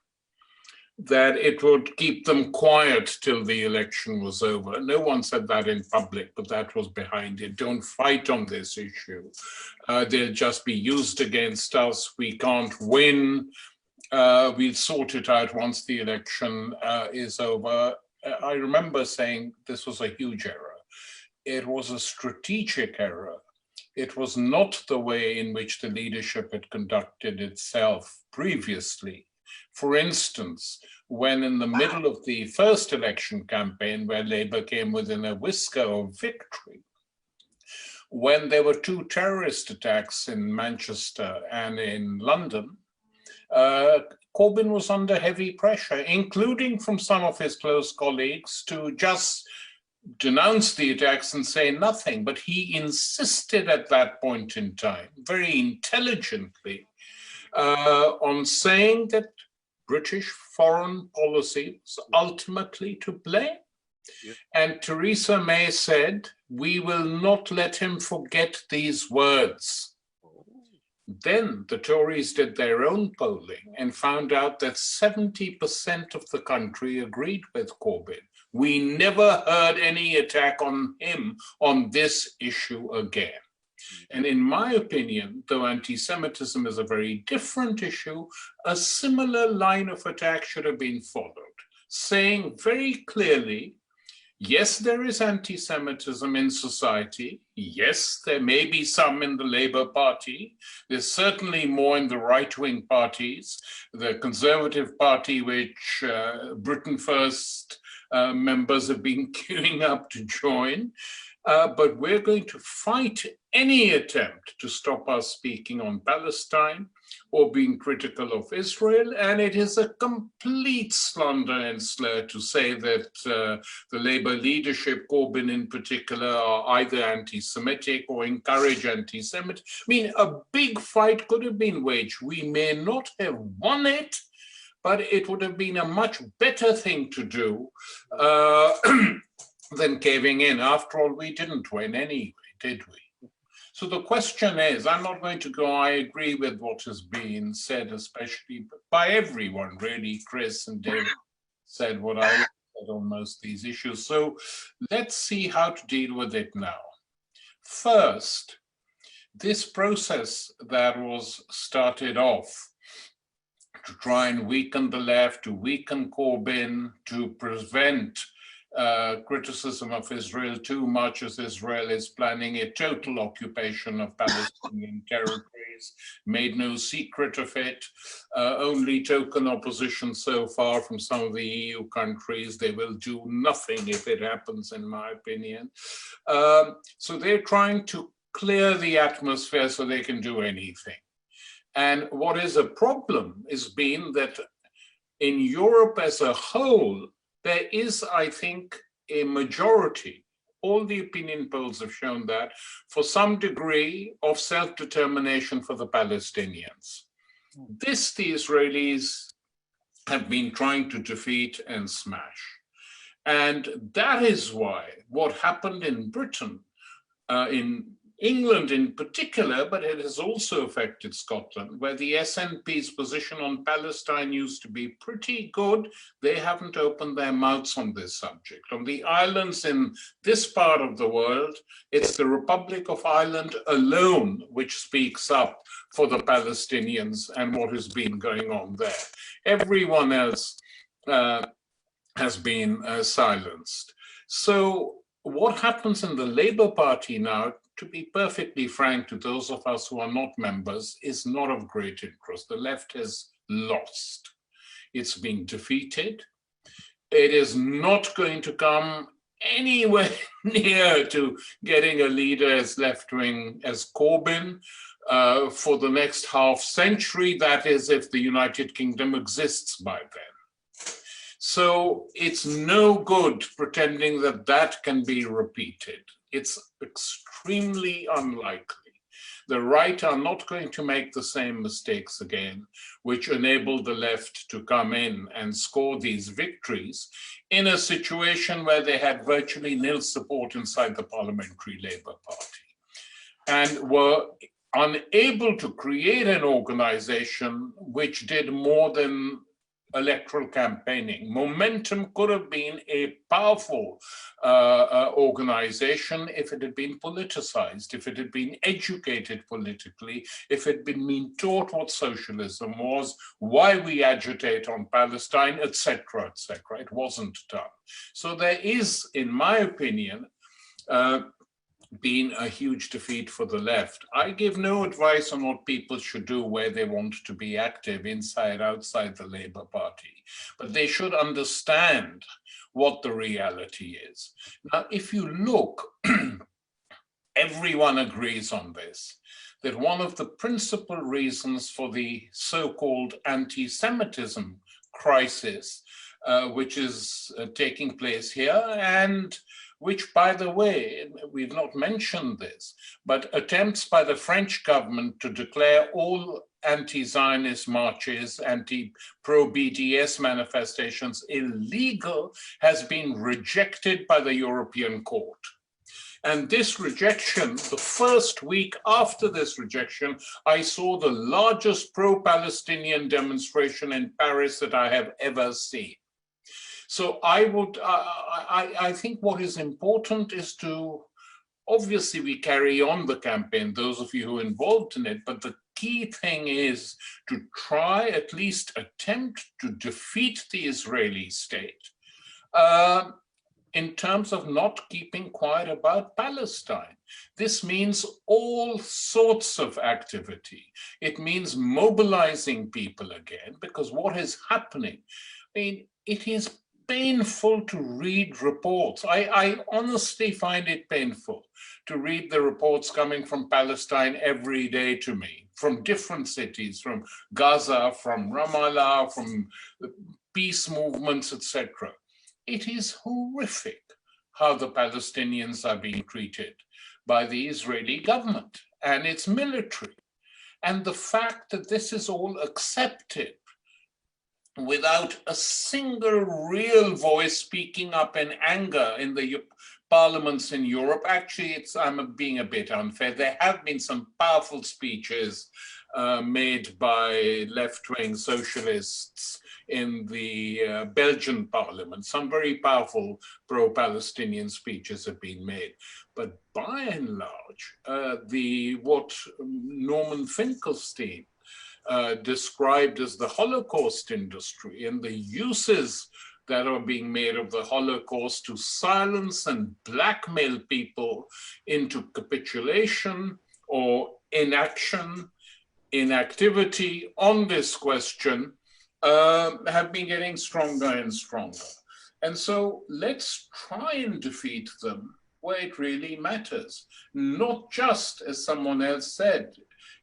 that it would keep them quiet till the election was over. No one said that in public, but that was behind it. Don't fight on this issue. They'll just be used against us. We can't win. We'll sort it out once the election is over. I remember saying this was a huge error. It was a strategic error. It was not the way in which the leadership had conducted itself previously. For instance, when in the middle of the first election campaign, where Labour came within a whisker of victory, when there were 2 terrorist attacks in Manchester and in London, Corbyn was under heavy pressure, including from some of his close colleagues, to just denounce the attacks and say nothing. But he insisted at that point in time, very intelligently, on saying that British foreign policy was ultimately to blame. Yeah. And Theresa May said, "We will not let him forget these words." Then the Tories did their own polling and found out that 70% of the country agreed with Corbyn. We never heard any attack on him on this issue again. And in my opinion, though anti-Semitism is a very different issue, a similar line of attack should have been followed, saying very clearly, yes, there is anti-Semitism in society. Yes, there may be some in the Labour Party. There's certainly more in the right-wing parties, the Conservative Party, which Britain First members have been queuing up to join. But we're going to fight any attempt to stop us speaking on Palestine or being critical of Israel. And it is a complete slander and slur to say that the Labour leadership, Corbyn in particular, are either anti-Semitic or encourage anti-Semitic. I mean, a big fight could have been waged. We may not have won it, but it would have been a much better thing to do than caving in. After all, we didn't win anyway, did we? So the question is, I'm not going to go, I agree with what has been said, especially by everyone, really. Chris and David said what I said on most these issues. So let's see how to deal with it now. First, this process that was started off to try and weaken the left, to weaken Corbyn, to prevent criticism of Israel too much, as Israel is planning a total occupation of Palestinian territories, made no secret of it, only token opposition so far from some of the EU countries. They will do nothing if it happens, in my opinion. So they're trying to clear the atmosphere so they can do anything. And what is a problem has been that in Europe as a whole, there is, I think, a majority, all the opinion polls have shown that, for some degree of self-determination for the Palestinians. This the Israelis have been trying to defeat and smash. And that is why what happened in Britain, in England in particular, but it has also affected Scotland, where the SNP's position on Palestine used to be pretty good. They haven't opened their mouths on this subject. On the islands in this part of the world, it's the Republic of Ireland alone which speaks up for the Palestinians and what has been going on there. Everyone else has been silenced. So what happens in the Labour Party now, to be perfectly frank to those of us who are not members, is not of great interest. The left has lost. It's been defeated. It is not going to come anywhere near to getting a leader as left-wing as Corbyn for the next half century. That is, if the United Kingdom exists by then. So it's no good pretending that that can be repeated. It's extremely unlikely. The right are not going to make the same mistakes again, which enabled the left to come in and score these victories in a situation where they had virtually nil support inside the Parliamentary Labour Party and were unable to create an organization which did more than electoral campaigning. Momentum could have been a powerful organization if it had been politicized, if it had been educated politically, if it had been taught what socialism was, why we agitate on Palestine, etc., etc. It wasn't done. So there is, in my opinion, been a huge defeat for the left. I give no advice on what people should do where they want to be active, inside, outside the Labour Party, but they should understand what the reality is. Now, if you look, everyone agrees on this, that one of the principal reasons for the so-called anti-Semitism crisis, which is taking place here, and which, by the way, we've not mentioned this, but attempts by the French government to declare all anti-Zionist marches, anti-pro-BDS manifestations illegal has been rejected by the European Court. And this rejection, the first week after this rejection, I saw the largest pro-Palestinian demonstration in Paris that I have ever seen. So I think what is important is to, obviously we carry on the campaign, those of you who are involved in it, but the key thing is to try, at least attempt to defeat the Israeli state in terms of not keeping quiet about Palestine. This means all sorts of activity. It means mobilizing people again, because what is happening, I mean, it is painful to read reports. I honestly find it painful to read the reports coming from Palestine every day to me, from different cities, from Gaza, from Ramallah, from the peace movements, etc. It is horrific how the Palestinians are being treated by the Israeli government and its military. And the fact that this is all accepted without a single real voice speaking up in anger in the parliaments in Europe. Actually, I'm being a bit unfair. There have been some powerful speeches made by left-wing socialists in the Belgian parliament. Some very powerful pro-Palestinian speeches have been made. But by and large, what Norman Finkelstein described as the Holocaust industry and the uses that are being made of the Holocaust to silence and blackmail people into capitulation or inaction, inactivity on this question have been getting stronger and stronger. And so let's try and defeat them where it really matters, not just, as someone else said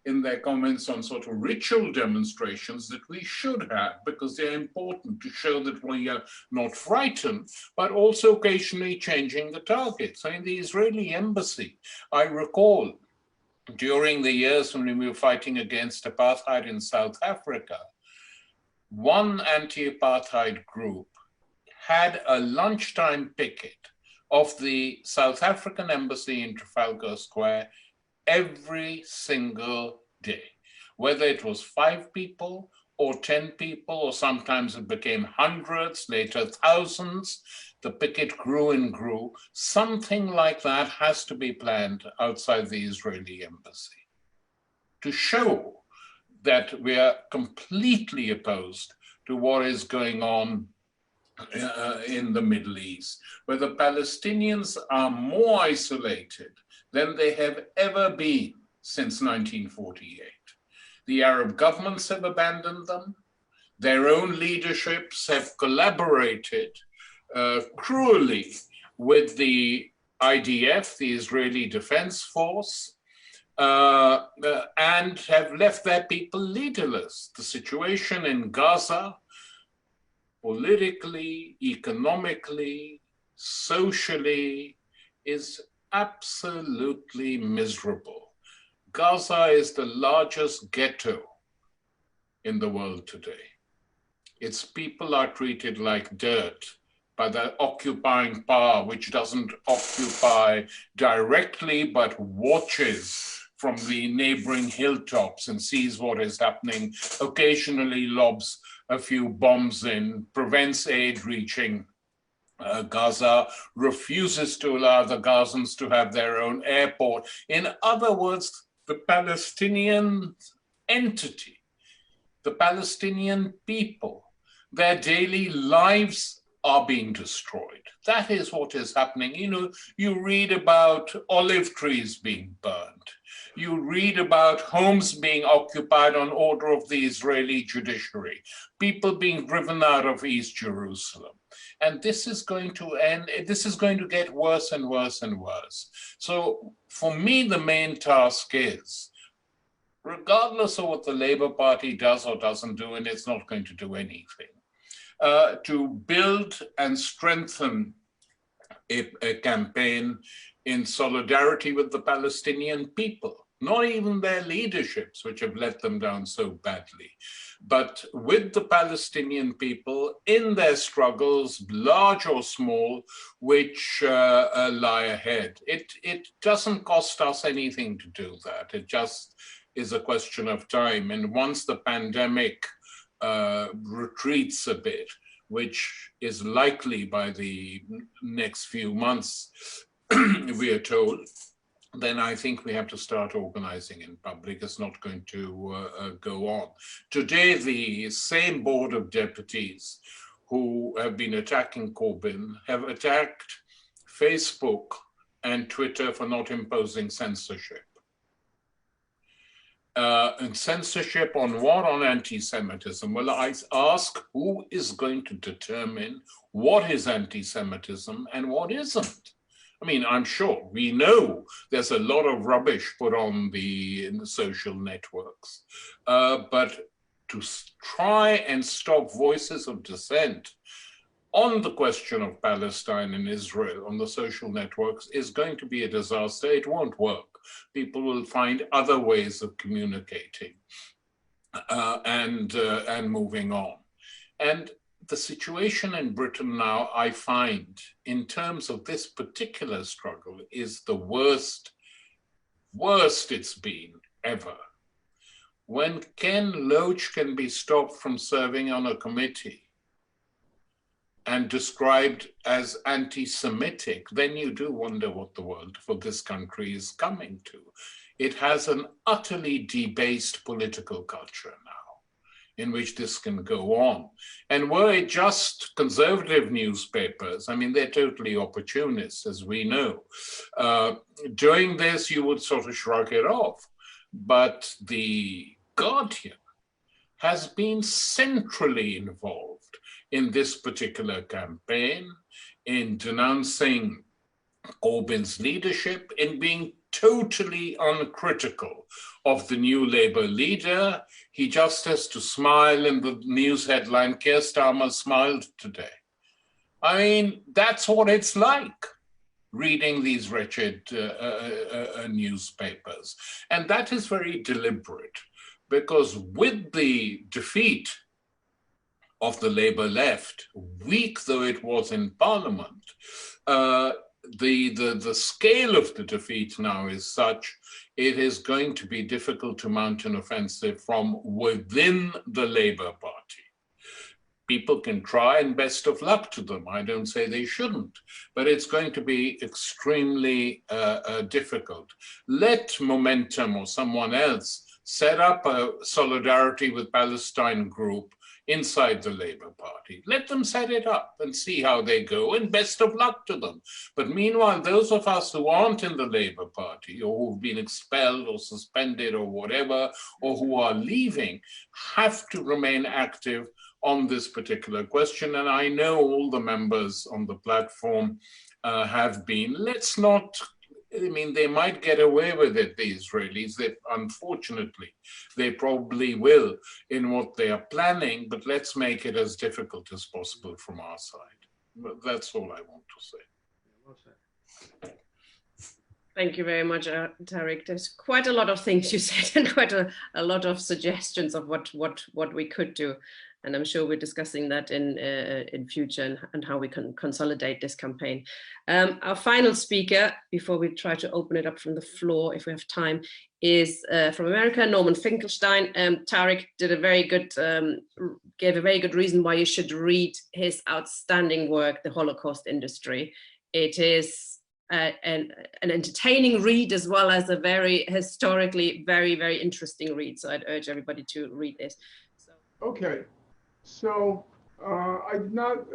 in their comments on sort of ritual demonstrations that we should have, because they're important to show that we are not frightened, but also occasionally changing the targets. I mean, the Israeli embassy, I recall during the years when we were fighting against apartheid in South Africa, one anti-apartheid group had a lunchtime picket of the South African embassy in Trafalgar Square every single day, whether it was 5 people or 10 people, or sometimes it became hundreds, later thousands. The picket grew and grew. Something like that has to be planned outside the Israeli embassy to show that we are completely opposed to what is going on in the Middle East, where the Palestinians are more isolated than they have ever been since 1948. The Arab governments have abandoned them. Their own leaderships have collaborated cruelly with the IDF, the Israeli Defense Force, and have left their people leaderless. The situation in Gaza, politically, economically, socially, is absolutely miserable. Gaza is the largest ghetto in the world today. Its people are treated like dirt by the occupying power, which doesn't occupy directly, but watches from the neighboring hilltops and sees what is happening, occasionally lobs a few bombs in, prevents aid reaching Gaza, refuses to allow the Gazans to have their own airport. In other words, the Palestinian entity, the Palestinian people, their daily lives are being destroyed. That is what is happening. You know, you read about olive trees being burned. You read about homes being occupied on order of the Israeli judiciary, people being driven out of East Jerusalem. And this is going to end, this is going to get worse and worse and worse. So for me, the main task is, regardless of what the Labour Party does or doesn't do, and it's not going to do anything, to build and strengthen a campaign in solidarity with the Palestinian people, not even their leaderships, which have let them down so badly, but with the Palestinian people in their struggles, large or small, which lie ahead. It doesn't cost us anything to do that. It just is a question of time. And once the pandemic retreats a bit, which is likely by the next few months, we are told, then I think we have to start organizing in public. It's not going to go on. Today, the same board of deputies who have been attacking Corbyn have attacked Facebook and Twitter for not imposing censorship. And censorship on what? On anti-Semitism. Well, I ask, who is going to determine what is anti-Semitism and what isn't? I mean, I'm sure we know there's a lot of rubbish put on in the social networks, but to try and stop voices of dissent on the question of Palestine and Israel on the social networks is going to be a disaster. It won't work. People will find other ways of communicating and moving on. And the situation in Britain now, I find, in terms of this particular struggle, is the worst it's been ever. When Ken Loach can be stopped from serving on a committee and described as anti-Semitic, then you do wonder what the world for this country is coming to. It has an utterly debased political culture now, in which this can go on. And were it just conservative newspapers, I mean, they're totally opportunists, as we know. Doing this, you would sort of shrug it off. But the Guardian has been centrally involved in this particular campaign, in denouncing Corbyn's leadership, in being totally uncritical of the new Labour leader. He just has to smile in the news headline, Keir Starmer smiled today. I mean, that's what it's like, reading these wretched newspapers. And that is very deliberate, because with the defeat of the Labour left, weak though it was in Parliament, the scale of the defeat now is such, it is going to be difficult to mount an offensive from within the Labour Party. People can try, and best of luck to them. I don't say they shouldn't, but it's going to be extremely difficult. Let Momentum or someone else set up a solidarity with Palestine group inside the Labour Party. Let them set it up and see how they go, and best of luck to them. But meanwhile, those of us who aren't in the Labour Party, or who've been expelled or suspended or whatever, or who are leaving, have to remain active on this particular question. And I know all the members on the platform have been. Let's not, I mean, they might get away with it, the Israelis. Unfortunately, they probably will in what they are planning, but let's make it as difficult as possible from our side. But that's all I want to say. Thank you very much, Tariq. There's quite a lot of things you said and quite a lot of suggestions of what we could do. And I'm sure we're discussing that in future and how we can consolidate this campaign. Our final speaker, before we try to open it up from the floor, if we have time, is from America, Norman Finkelstein. Tariq did gave a very good reason why you should read his outstanding work, The Holocaust Industry. It is an entertaining read as well as a very historically very interesting read. So I'd urge everybody to read this. Okay, so I did not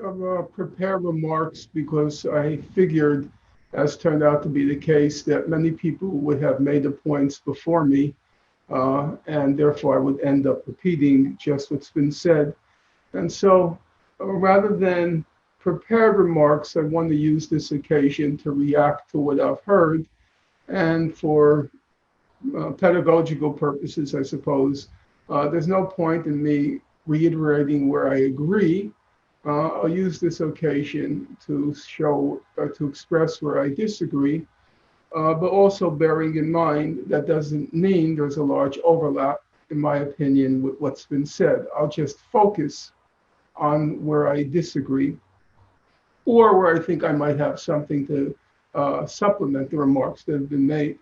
prepare remarks because I figured, as turned out to be the case, that many people would have made the points before me, and therefore I would end up repeating just what's been said. And so rather than prepared remarks, I want to use this occasion to react to what I've heard, and for pedagogical purposes, I suppose. There's no point in me reiterating where I agree. I'll use this occasion to show, to express where I disagree, but also bearing in mind that doesn't mean there's a large overlap, in my opinion, with what's been said. I'll just focus on where I disagree, or where I think I might have something to supplement the remarks that have been made.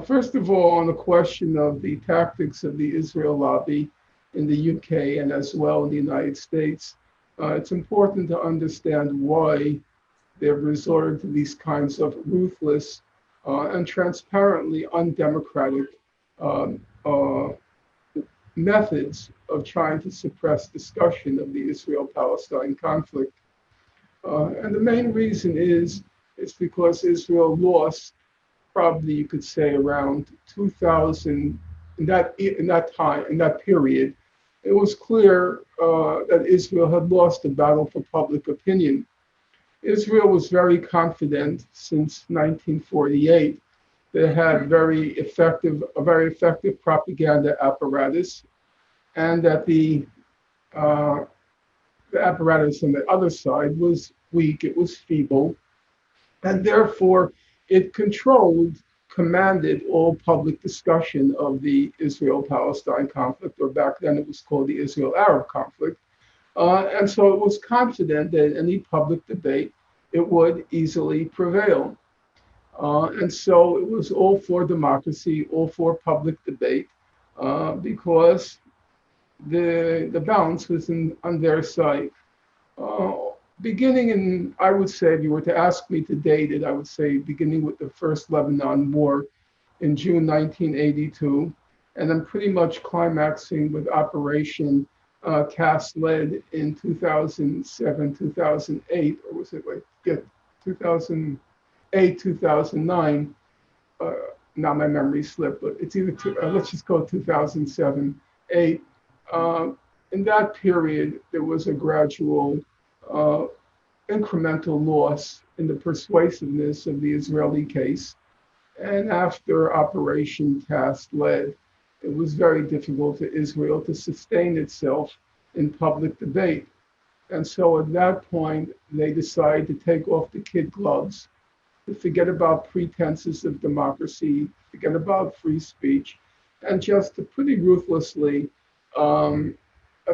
First of all, on the question of the tactics of the Israel lobby in the UK and as well in the United States, it's important to understand why they've resorted to these kinds of ruthless and transparently undemocratic methods of trying to suppress discussion of the Israel-Palestine conflict. And the main reason is because Israel lost, probably you could say around 2000, in that period, it was clear that Israel had lost the battle for public opinion. Israel was very confident since 1948. They had a very effective propaganda apparatus, and that the apparatus on the other side was weak, it was feeble, and therefore it commanded all public discussion of the Israel-Palestine conflict, or back then it was called the Israel-Arab conflict. And so it was confident that in any public debate, it would easily prevail. And so it was all for democracy, all for public debate, because the balance was on their side. Beginning in, I would say, if you were to ask me to date it, I would say beginning with the first Lebanon War in June 1982, and then pretty much climaxing with Operation Cast Lead in 2007, 2008, or was it like 2008, 2009? Now my memory slipped, but it's either, let's just go 2007, 8. In that period, there was a gradual incremental loss in the persuasiveness of the Israeli case. And after Operation Cast Lead, it was very difficult for Israel to sustain itself in public debate. And so at that point, they decided to take off the kid gloves, to forget about pretenses of democracy, forget about free speech, and just to pretty ruthlessly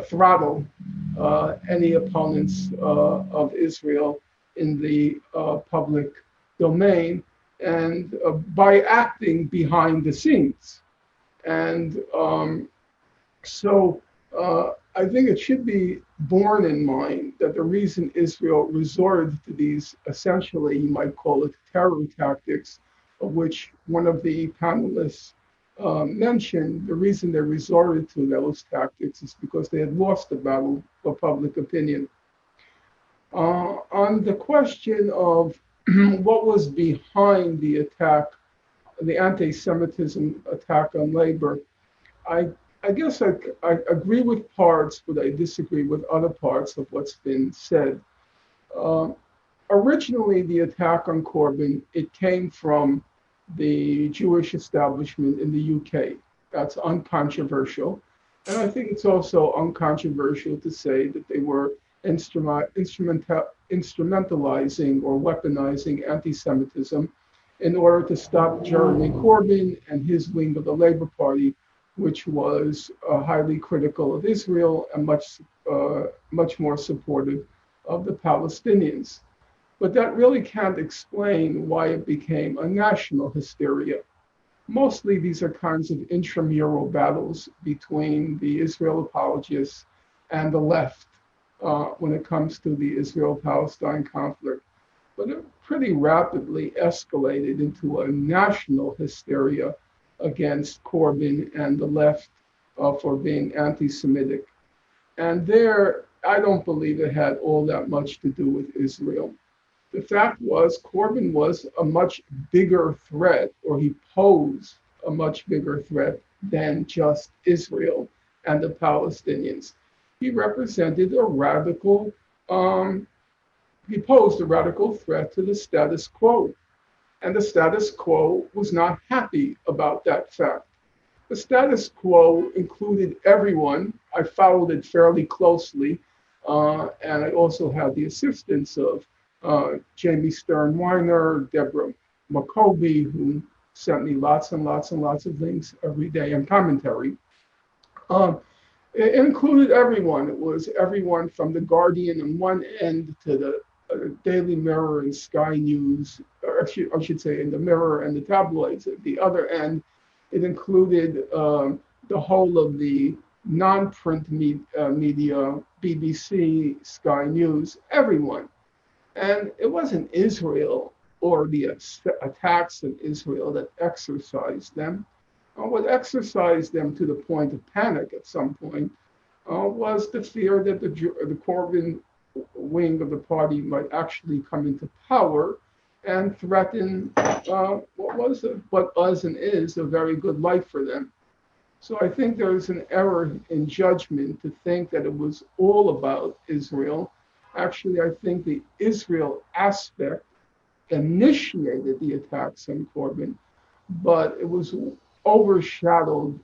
throttle any opponents of Israel in the public domain, and by acting behind the scenes. And so I think it should be borne in mind that the reason Israel resorted to these, essentially, you might call it terror tactics, of which one of the panelists mentioned, the reason they resorted to those tactics is because they had lost the battle for public opinion. On the question of what was behind the attack, the anti-Semitism attack on labor, I guess I agree with parts, but I disagree with other parts of what's been said. Originally, the attack on Corbyn, it came from the Jewish establishment in the UK. That's uncontroversial. And I think it's also uncontroversial to say that they were instrumentalizing or weaponizing anti-Semitism in order to stop Jeremy Corbyn and his wing of the Labour Party, which was highly critical of Israel and much more supportive of the Palestinians. But that really can't explain why it became a national hysteria. Mostly these are kinds of intramural battles between the Israel apologists and the left when it comes to the Israel-Palestine conflict. But it pretty rapidly escalated into a national hysteria against Corbyn and the left for being anti-Semitic. And there, I don't believe it had all that much to do with Israel. The fact was, Corbyn was a much bigger threat, or he posed a much bigger threat than just Israel and the Palestinians. He represented a radical, he posed a radical threat to the status quo. And the status quo was not happy about that fact. The status quo included everyone. I followed it fairly closely, and I also had the assistance of Jamie Stern Weiner, Deborah McCobie, who sent me lots and lots and lots of links every day and commentary. It included everyone. It was everyone from The Guardian on one end to the Daily Mirror and Sky News, or I should say in the Mirror and the tabloids at the other end. It included the whole of the non-print media, BBC, Sky News, everyone. And it wasn't Israel or the attacks in Israel that exercised them. What exercised them to the point of panic at some point was the fear that the Corbyn wing of the party might actually come into power and threaten what was and is a very good life for them. So I think there's an error in judgment to think that it was all about Israel. Actually, I think the Israel aspect initiated the attacks on Corbyn, but it was overshadowed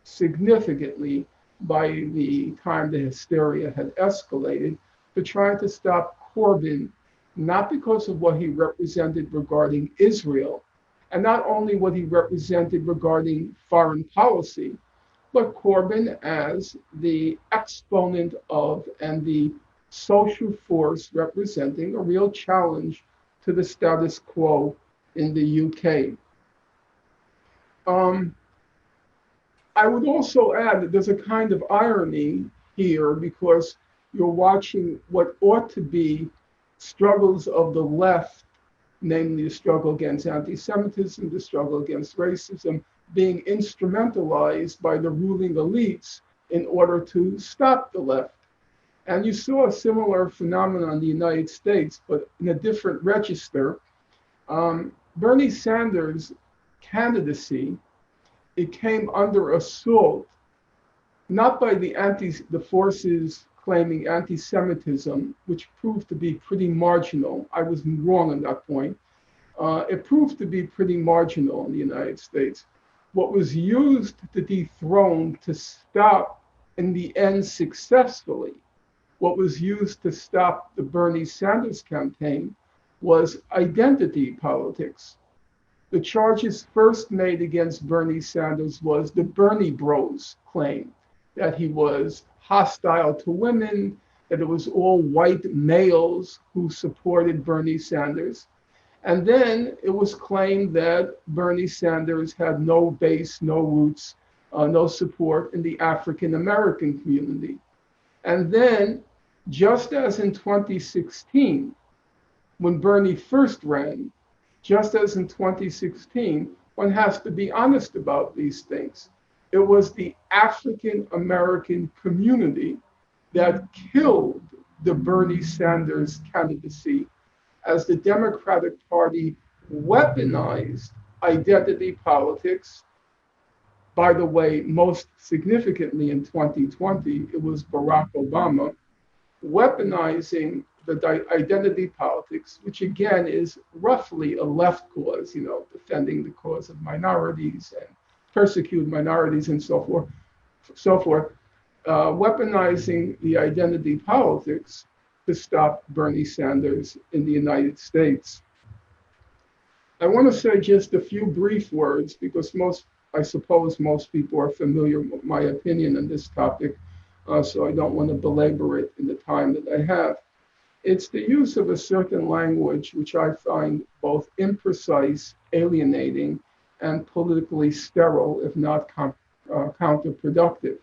significantly by the time the hysteria had escalated to trying to stop Corbyn, not because of what he represented regarding Israel, and not only what he represented regarding foreign policy, but Corbyn as the exponent of and the social force representing a real challenge to the status quo in the UK. I would also add that there's a kind of irony here because you're watching what ought to be struggles of the left, namely the struggle against anti-Semitism, the struggle against racism, being instrumentalized by the ruling elites in order to stop the left. And you saw a similar phenomenon in the United States, but in a different register. Bernie Sanders' candidacy, it came under assault, not by the forces claiming anti-Semitism, which proved to be pretty marginal. I was wrong on that point. It proved to be pretty marginal in the United States. What was used to dethrone, to stop, in the end successfully, what was used to stop the Bernie Sanders campaign was identity politics. The charges first made against Bernie Sanders was the Bernie Bros claim that he was hostile to women, that it was all white males who supported Bernie Sanders. And then it was claimed that Bernie Sanders had no base, no roots, no support in the African American community. And then, just as in 2016, when Bernie first ran, just as in 2016, one has to be honest about these things. It was the African American community that killed the Bernie Sanders candidacy as the Democratic Party weaponized identity politics. By the way, most significantly in 2020, it was Barack Obama weaponizing the identity politics, which again is roughly a left cause, defending the cause of minorities and persecuted minorities and so forth, weaponizing the identity politics to stop Bernie Sanders in the United States. I want to say just a few brief words because I suppose most people are familiar with my opinion on this topic, so I don't want to belabor it in the time that I have. It's the use of a certain language which I find both imprecise, alienating, and politically sterile, if not counterproductive.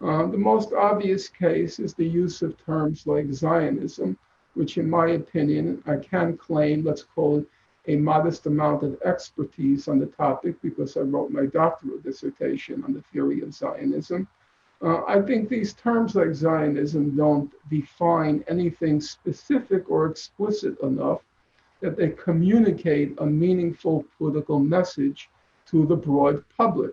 The most obvious case is the use of terms like Zionism, which in my opinion, I can claim, let's call it a modest amount of expertise on the topic because I wrote my doctoral dissertation on the theory of Zionism. I think these terms like Zionism don't define anything specific or explicit enough that they communicate a meaningful political message to the broad public.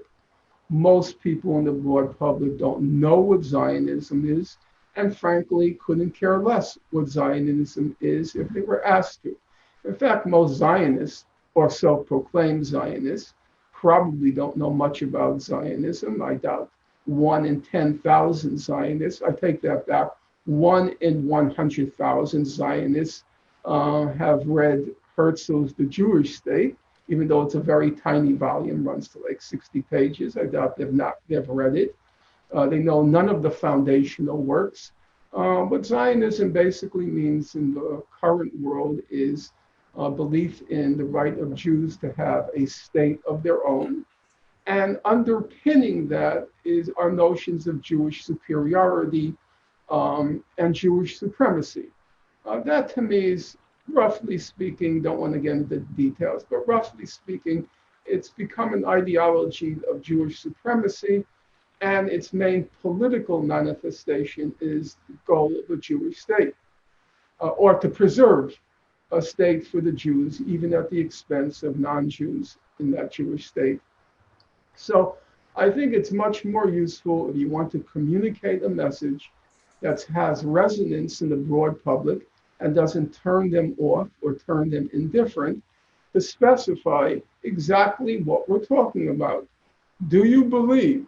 Most people in the broad public don't know what Zionism is, and frankly, couldn't care less what Zionism is if they were asked to. In fact, most Zionists or self-proclaimed Zionists probably don't know much about Zionism. I doubt 1 in 10,000 Zionists, I take that back, 1 in 100,000 Zionists have read Herzl's The Jewish State, even though it's a very tiny volume, runs to like 60 pages. I doubt they've read it. They know none of the foundational works. What Zionism basically means in the current world is belief in the right of Jews to have a state of their own. And underpinning that is our notions of Jewish superiority and Jewish supremacy. That to me is, roughly speaking, don't want to get into details, but roughly speaking, it's become an ideology of Jewish supremacy, and its main political manifestation is the goal of a Jewish state, or to preserve a state for the Jews, even at the expense of non-Jews in that Jewish state. So I think it's much more useful if you want to communicate a message that has resonance in the broad public and doesn't turn them off or turn them indifferent, to specify exactly what we're talking about. Do you believe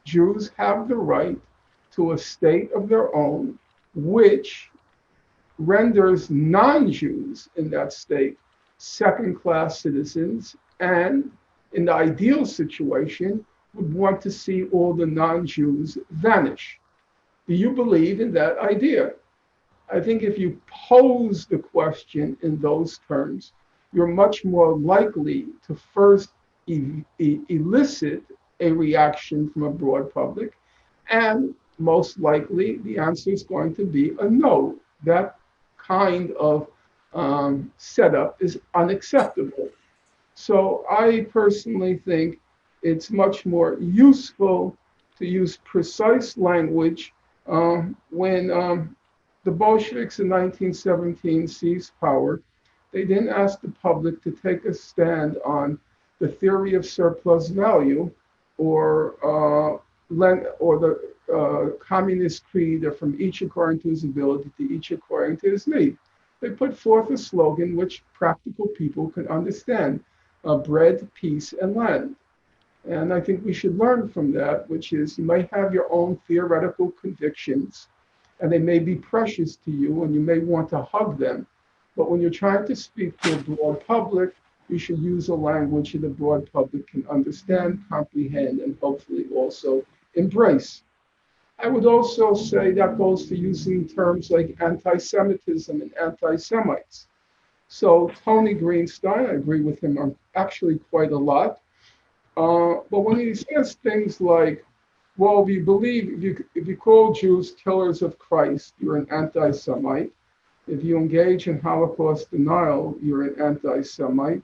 Jews have the right to a state of their own, which renders non-Jews in that state second-class citizens, and in the ideal situation, would want to see all the non-Jews vanish? Do you believe in that idea? I think if you pose the question in those terms, you're much more likely to first elicit a reaction from a broad public, and most likely the answer is going to be a no. That kind of setup is unacceptable. So I personally think it's much more useful to use precise language when the Bolsheviks in 1917 seized power. They didn't ask the public to take a stand on the theory of surplus value or the communist creed, from each according to his ability to each according to his need. They put forth a slogan which practical people could understand: bread, peace, and land. And I think we should learn from that, which is you might have your own theoretical convictions, and they may be precious to you, and you may want to hug them. But when you're trying to speak to a broad public, you should use a language that the broad public can understand, comprehend, and hopefully also embrace. I would also say that goes to using terms like anti-Semitism and anti-Semites. So Tony Greenstein, I agree with him actually quite a lot. But when he says things like, well, if you call Jews killers of Christ, you're an anti-Semite. If you engage in Holocaust denial, you're an anti-Semite.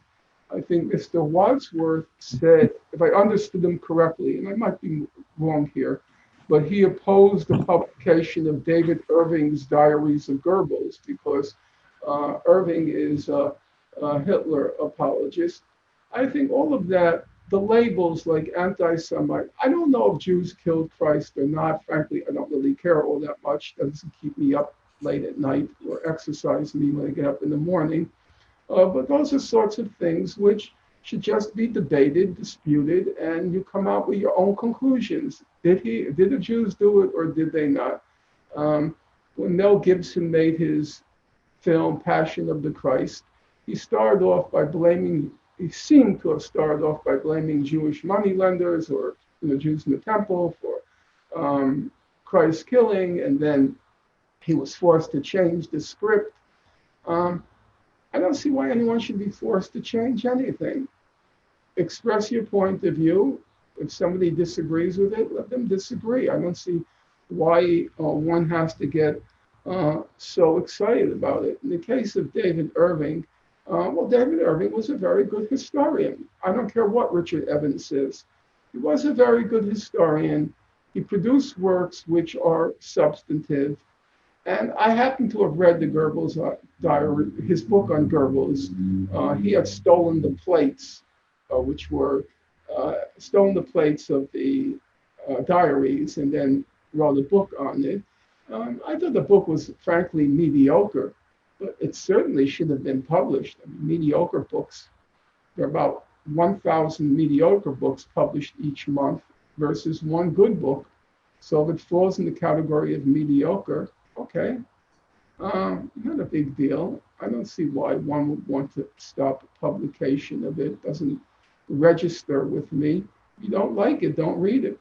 I think Mr. Wadsworth said, if I understood him correctly, and I might be wrong here, but he opposed the publication of David Irving's Diaries of Goebbels because Irving is a Hitler apologist. I think all of that, the labels like anti-Semite, I don't know if Jews killed Christ or not. Frankly, I don't really care all that much. That doesn't keep me up late at night or exercise me when I get up in the morning. But those are sorts of things which should just be debated, disputed, and you come out with your own conclusions. Did the Jews do it or did they not? When Mel Gibson made his film Passion of the Christ, he started off by blaming, he seemed to have started off by blaming Jewish moneylenders or Jews in the temple for Christ's killing, and then he was forced to change the script. I don't see why anyone should be forced to change anything. Express your point of view. If somebody disagrees with it, let them disagree. I don't see why one has to get so excited about it. In the case of David Irving, well, David Irving was a very good historian. I don't care what Richard Evans says. He was a very good historian. He produced works which are substantive. And I happen to have read the Goebbels diary, his book on Goebbels. He had stolen the plates, which were stolen the plates of the diaries, and then wrote a book on it. I thought the book was frankly mediocre, but it certainly should have been published. I mean, mediocre books, there are about 1,000 mediocre books published each month versus one good book. So if it falls in the category of mediocre, okay, not a big deal. I don't see why one would want to stop publication of it. It doesn't register with me. If you don't like it, don't read it.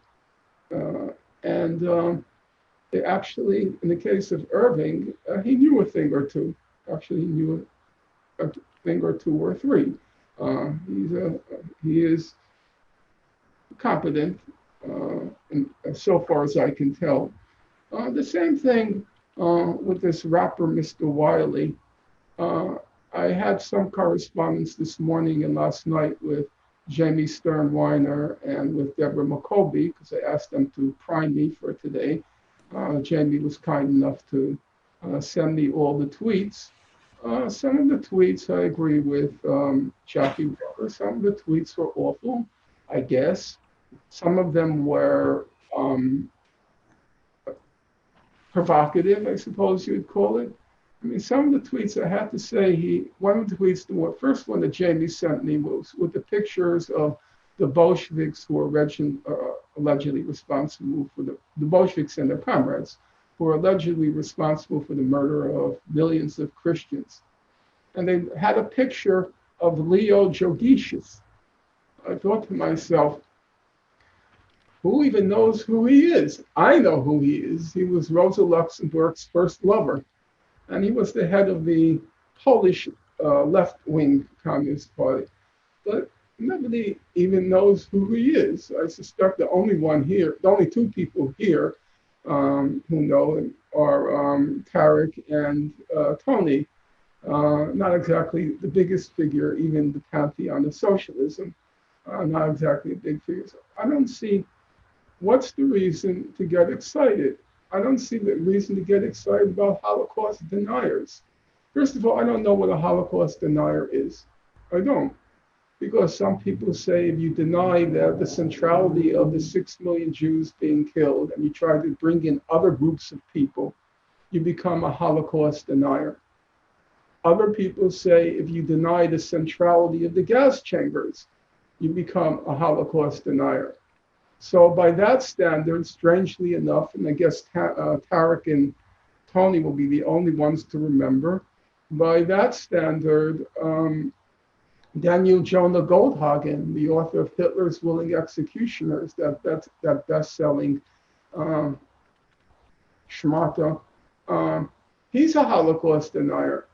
They actually, in the case of Irving, he knew a thing or two. Actually, he knew a thing or two or three. He is competent, so far as I can tell. The same thing with this rapper, Mr. Wiley. I had some correspondence this morning and last night with Jamie Stern-Weiner and with Deborah McCoby, because I asked them to prime me for today. Jamie was kind enough to send me all the tweets. Some of the tweets I agree with Jackie Walker. Some of the tweets were awful, I guess. Some of them were provocative, I suppose you would call it. I mean, some of the tweets I have to say, one of the tweets, the first one that Jamie sent me was with the pictures of the Bolsheviks who were allegedly responsible for the Bolsheviks and their comrades, who were allegedly responsible for the murder of millions of Christians. And they had a picture of Leo Jogishis. I thought to myself, who even knows who he is? I know who he is. He was Rosa Luxemburg's first lover. And he was the head of the Polish left-wing Communist Party. But nobody even knows who he is. I suspect the only two people here who know him are Tariq and Tony. Not exactly the biggest figure, even the pantheon of socialism. Not exactly a big figure. So I don't see what's the reason to get excited. I don't see the reason to get excited about Holocaust deniers. First of all, I don't know what a Holocaust denier is. I don't. Because some people say if you deny that the centrality of the 6 million Jews being killed and you try to bring in other groups of people, you become a Holocaust denier. Other people say if you deny the centrality of the gas chambers, you become a Holocaust denier. So by that standard, strangely enough, and I guess Tariq and Tony will be the only ones to remember, by that standard, Daniel Jonah Goldhagen, the author of Hitler's Willing Executioners, that best-selling schmata, he's a Holocaust denier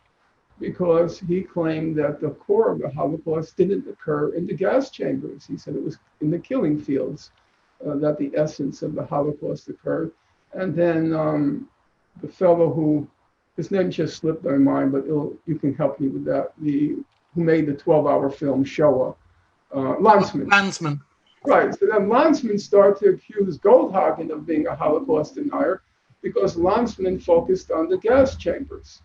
because he claimed that the core of the Holocaust didn't occur in the gas chambers. He said it was in the killing fields that the essence of the Holocaust occurred. And then the fellow who, his name just slipped my mind, but you can help me with that, who made the 12-hour film Shoah, Lanzmann. Lanzmann. Right, so then Lanzmann started to accuse Goldhagen of being a Holocaust denier because Lanzmann focused on the gas chambers.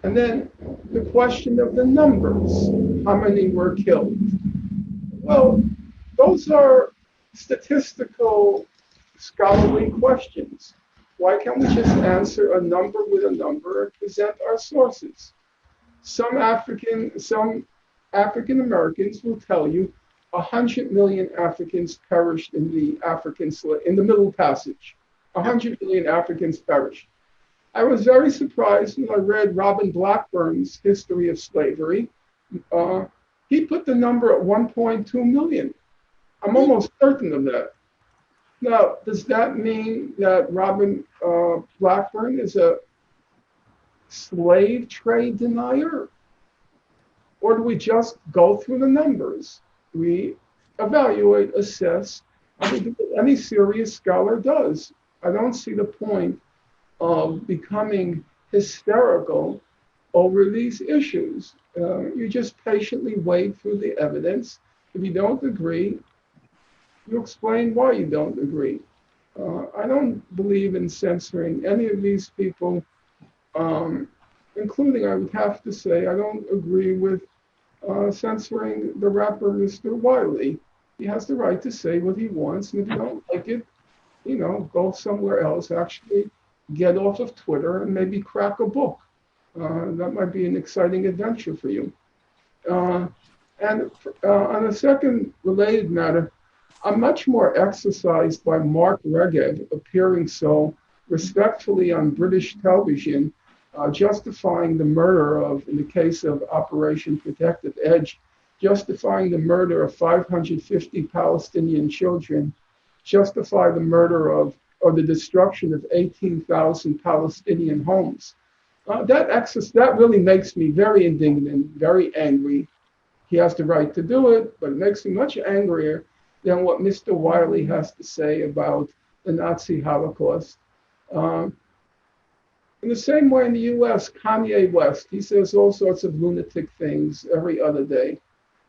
And then the question of the numbers, how many were killed? Well, those are statistical, scholarly questions. Why can't we just answer a number with a number and present our sources? Some African Americans will tell you 100 million Africans perished in the Middle Passage. 100 million Africans perished. I was very surprised when I read Robin Blackburn's History of Slavery. He put the number at 1.2 million. I'm almost certain of that. Now, does that mean that Robin Blackburn is a slave trade denier? Or do we just go through the numbers? We evaluate, assess, any serious scholar does. I don't see the point of becoming hysterical over these issues. You just patiently wade through the evidence. If you don't agree, you explain why you don't agree. I don't believe in censoring any of these people, including, I would have to say, I don't agree with censoring the rapper Mr. Wiley. He has the right to say what he wants, and if you don't like it, you know, go somewhere else, actually get off of Twitter and maybe crack a book. That might be an exciting adventure for you. And on a second related matter, I'm much more exercised by Marc Regev appearing so respectfully on British television, justifying the murder of, in the case of Operation Protective Edge, justifying the murder of 550 Palestinian children, justify the murder of, or the destruction of 18,000 Palestinian homes. That really makes me very indignant, very angry. He has the right to do it, but it makes me much angrier than what Mr. Wiley has to say about the Nazi Holocaust. In the same way in the US, Kanye West, he says all sorts of lunatic things every other day.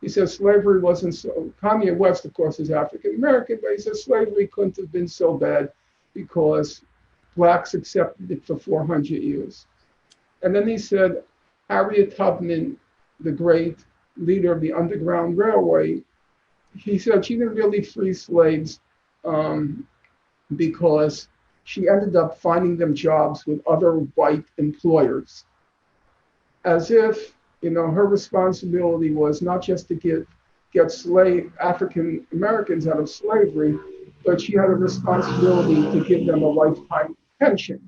He says slavery wasn't so, Kanye West, of course, is African-American, but he says slavery couldn't have been so bad because blacks accepted it for 400 years. And then he said, Harriet Tubman, the great leader of the Underground Railway, he said she didn't really free slaves because she ended up finding them jobs with other white employers. As if, you know, her responsibility was not just to get African Americans out of slavery, but she had a responsibility to give them a lifetime pension.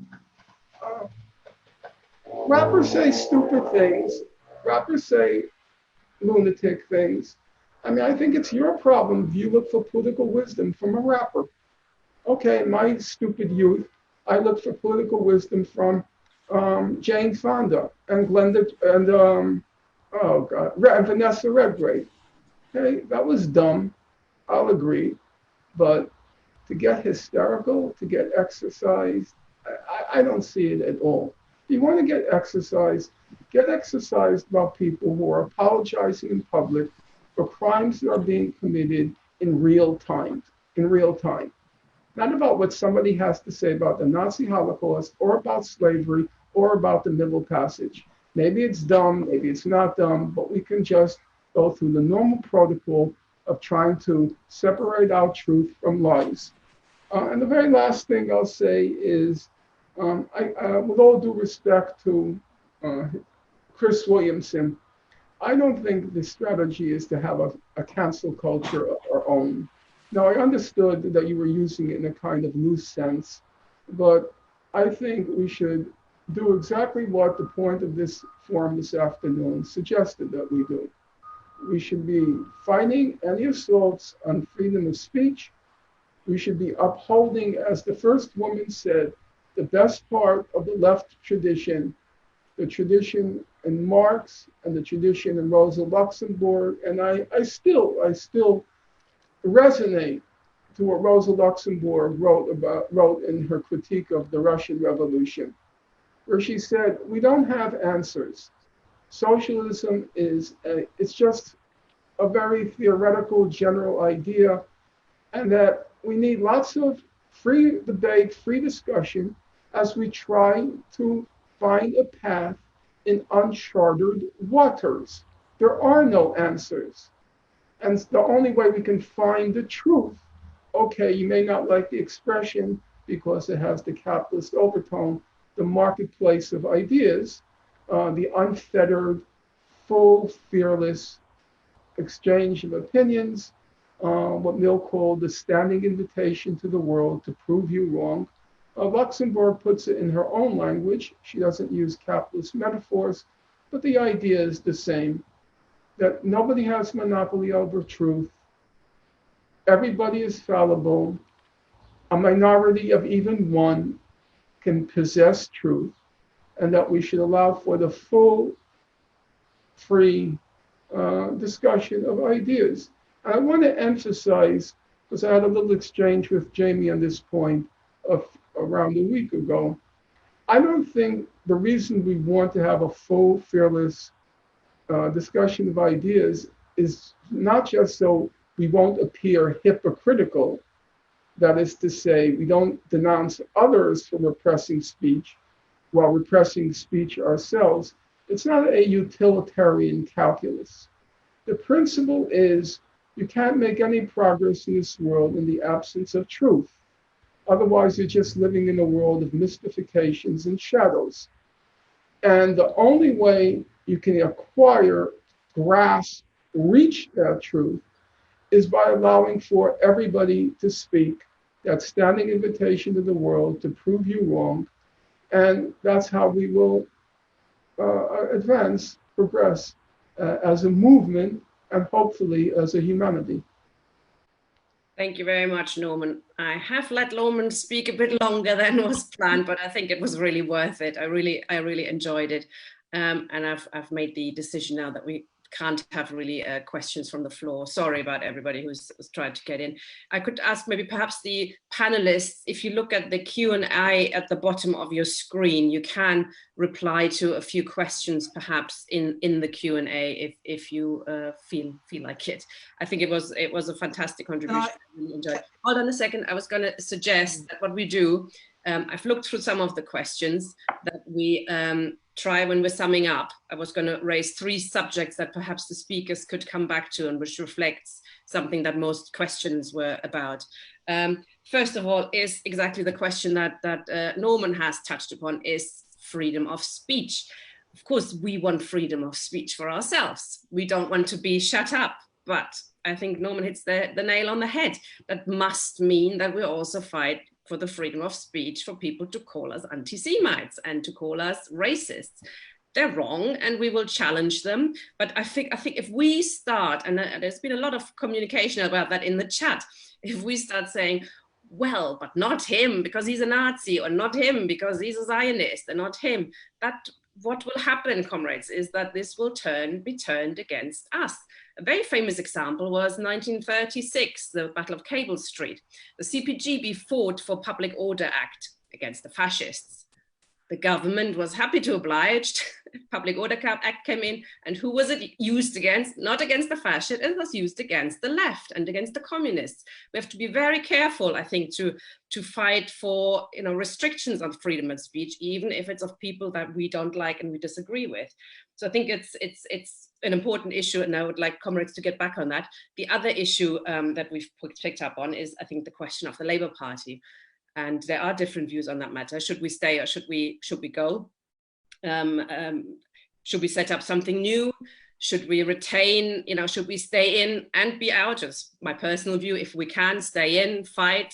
Rappers say stupid things. Rappers say lunatic things. I mean, I think it's your problem if you look for political wisdom from a rapper. Okay, in my stupid youth, I looked for political wisdom from Jane Fonda and Glenda and and Vanessa Redgrave. Okay, that was dumb. I'll agree, but to get hysterical, to get exercised, I don't see it at all. If you want to get exercised about people who are apologizing in public for crimes that are being committed in real time. Not about what somebody has to say about the Nazi Holocaust or about slavery or about the Middle Passage. Maybe it's dumb, maybe it's not dumb, but we can just go through the normal protocol of trying to separate out truth from lies. And the very last thing I'll say is, with all due respect to Chris Williamson, I don't think the strategy is to have a cancel culture of our own. Now, I understood that you were using it in a kind of loose sense, but I think we should do exactly what the point of this forum this afternoon suggested that we do. We should be fighting any assaults on freedom of speech. We should be upholding, as the first woman said, the best part of the left tradition, the tradition in Marx and the tradition in Rosa Luxemburg. And I still resonate to what Rosa Luxemburg wrote in her critique of the Russian Revolution, where she said, we don't have answers. Socialism it's just a very theoretical general idea, and that we need lots of free debate, free discussion as we try to find a path in uncharted waters. There are no answers. And the only way we can find the truth, okay, you may not like the expression because it has the capitalist overtone, the marketplace of ideas, the unfettered, full, fearless exchange of opinions, what Mill called the standing invitation to the world to prove you wrong. Luxemburg puts it in her own language. She doesn't use capitalist metaphors, but the idea is the same, that nobody has monopoly over truth. Everybody is fallible. A minority of even one can possess truth, and that we should allow for the full, free discussion of ideas. And I want to emphasize, because I had a little exchange with Jamie on this point around a week ago, I don't think the reason we want to have a full, fearless discussion of ideas is not just so we won't appear hypocritical. That is to say, we don't denounce others for repressing speech while repressing speech ourselves. It's not a utilitarian calculus. The principle is you can't make any progress in this world in the absence of truth. Otherwise, you're just living in a world of mystifications and shadows. And the only way you can acquire, grasp, reach that truth is by allowing for everybody to speak, that standing invitation to the world to prove you wrong. And that's how we will advance, progress as a movement, and hopefully as a humanity. Thank you very much, Norman. I have let Norman speak a bit longer than was planned, but I think it was really worth it. I really enjoyed it. And I've made the decision now that we can't have really questions from the floor. Sorry about everybody who's tried to get in. I could ask maybe perhaps the panelists, if you look at the Q&A at the bottom of your screen, you can reply to a few questions perhaps in the Q&A if you feel like it. I think it was a fantastic contribution. I really enjoyed it. Hold on a second. I was going to suggest that what we do, I've looked through some of the questions that we try when we're summing up. I was going to raise 3 subjects that perhaps the speakers could come back to and which reflects something that most questions were about. First of all, is exactly the question that Norman has touched upon, is freedom of speech. Of course, we want freedom of speech for ourselves. We don't want to be shut up, but I think Norman hits the nail on the head. That must mean that we also fight for the freedom of speech for people to call us anti-Semites and to call us racists. They're wrong and we will challenge them. But I think if we start, and there's been a lot of communication about that in the chat, if we start saying, well, but not him because he's a Nazi, or not him because he's a Zionist, and not him, that what will happen, comrades, is that this will be turned against us. A very famous example was 1936, the Battle of Cable Street. The CPGB fought for Public Order Act against the fascists. The government was happy to oblige. Public Order Act came in, and who was it used against? Not against the fascists, it was used against the left and against the communists. We have to be very careful, I think, to fight for restrictions on freedom of speech, even if it's of people that we don't like and we disagree with. So I think it's an important issue, and I would like comrades to get back on that. The other issue that we've picked up on is, I think, the question of the Labour Party. And there are different views on that matter. Should we stay or should we go? Should we set up something new? Should we retain, should we stay in and be out? Just my personal view, if we can stay in, fight,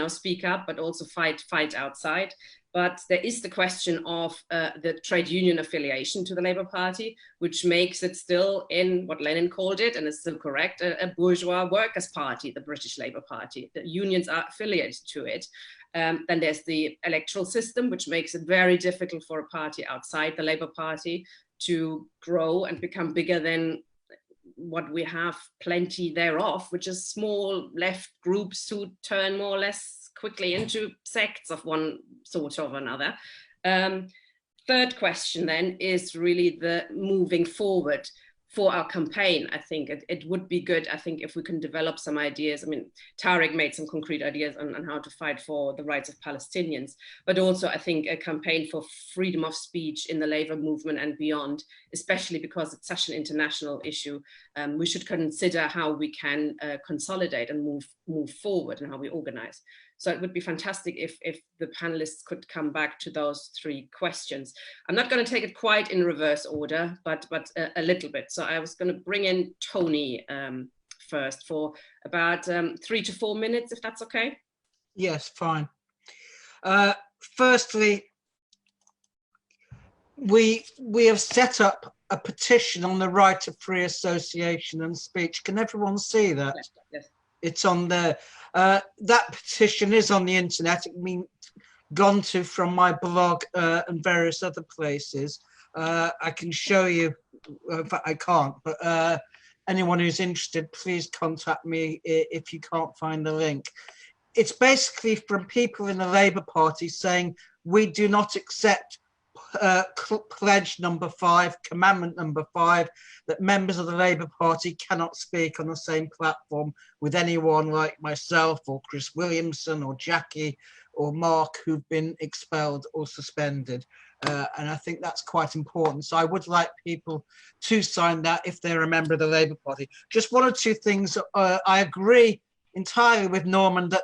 speak up, but also fight outside. But there is the question of the trade union affiliation to the Labour Party, which makes it still, in what Lenin called it, and is still correct, a bourgeois workers' party, the British Labour Party. The unions are affiliated to it. Then there's the electoral system, which makes it very difficult for a party outside the Labour Party to grow and become bigger than what we have plenty thereof, which is small left groups who turn more or less quickly into sects of one sort or another. Third question then is really the moving forward for our campaign. I think it would be good, I think, if we can develop some ideas. I mean, Tariq made some concrete ideas on how to fight for the rights of Palestinians, but also I think a campaign for freedom of speech in the labor movement and beyond, especially because it's such an international issue. We should consider how we can consolidate and move forward and how we organize. So it would be fantastic if the panelists could come back to those 3 questions. I'm not going to take it quite in reverse order, but a little bit. So I was going to bring in Tony first for about 3 to 4 minutes, if that's okay. Yes, fine. Firstly, we have set up a petition on the right of free association and speech. Can everyone see that? Yes. It's on there. That petition is on the internet. It means gone to from my blog and various other places. I can show you. In fact, I can't. But anyone who's interested, please contact me if you can't find the link. It's basically from people in the Labour Party saying we do not accept pledge number 5, commandment number 5, that members of the Labour Party cannot speak on the same platform with anyone like myself or Chris Williamson or Jackie or Marc who've been expelled or suspended. And I think that's quite important. So I would like people to sign that if they're a member of the Labour Party. Just one or two things. I agree entirely with Norman that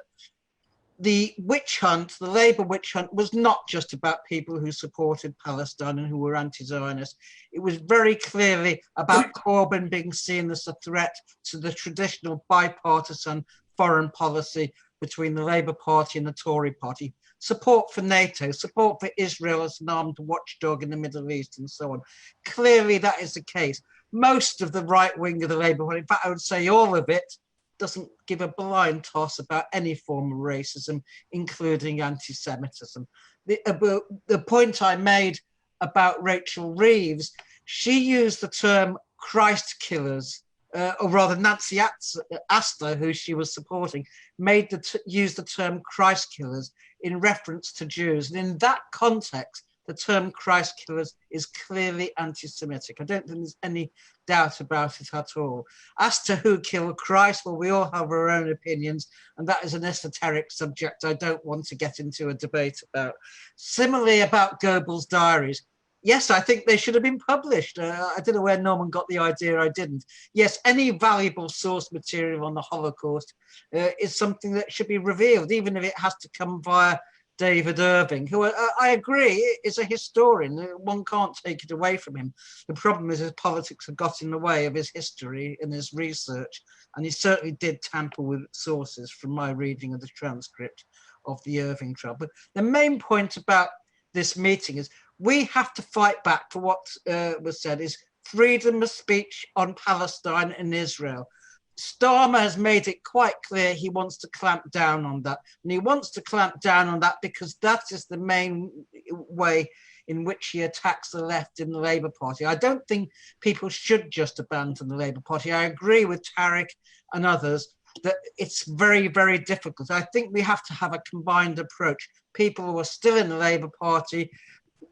the witch hunt, the Labour witch hunt, was not just about people who supported Palestine and who were anti-Zionist. It was very clearly about Corbyn being seen as a threat to the traditional bipartisan foreign policy between the Labour Party and the Tory Party. Support for NATO, support for Israel as an armed watchdog in the Middle East and so on. Clearly that is the case. Most of the right wing of the Labour Party, in fact I would say all of it, doesn't give a blind toss about any form of racism, including anti-Semitism. The point I made about Rachel Reeves, she used the term Christ killers, or rather Nancy Astor, who she was supporting, used the term Christ killers in reference to Jews. And in that context, the term Christ killers is clearly anti-Semitic. I don't think there's any doubt about it at all. As to who killed Christ, well, we all have our own opinions, and that is an esoteric subject I don't want to get into a debate about. Similarly, about Goebbels' diaries, yes, I think they should have been published. I don't know where Norman got the idea, I didn't. Yes, any valuable source material on the Holocaust is something that should be revealed, even if it has to come via David Irving, who I agree is a historian. One can't take it away from him. The problem is his politics have got in the way of his history and his research, and he certainly did tamper with sources from my reading of the transcript of the Irving trial. But the main point about this meeting is we have to fight back for what was said is freedom of speech on Palestine and Israel. Starmer has made it quite clear he wants to clamp down on that. And he wants to clamp down on that because that is the main way in which he attacks the left in the Labour Party. I don't think people should just abandon the Labour Party. I agree with Tariq and others that it's very, very difficult. I think we have to have a combined approach. People who are still in the Labour Party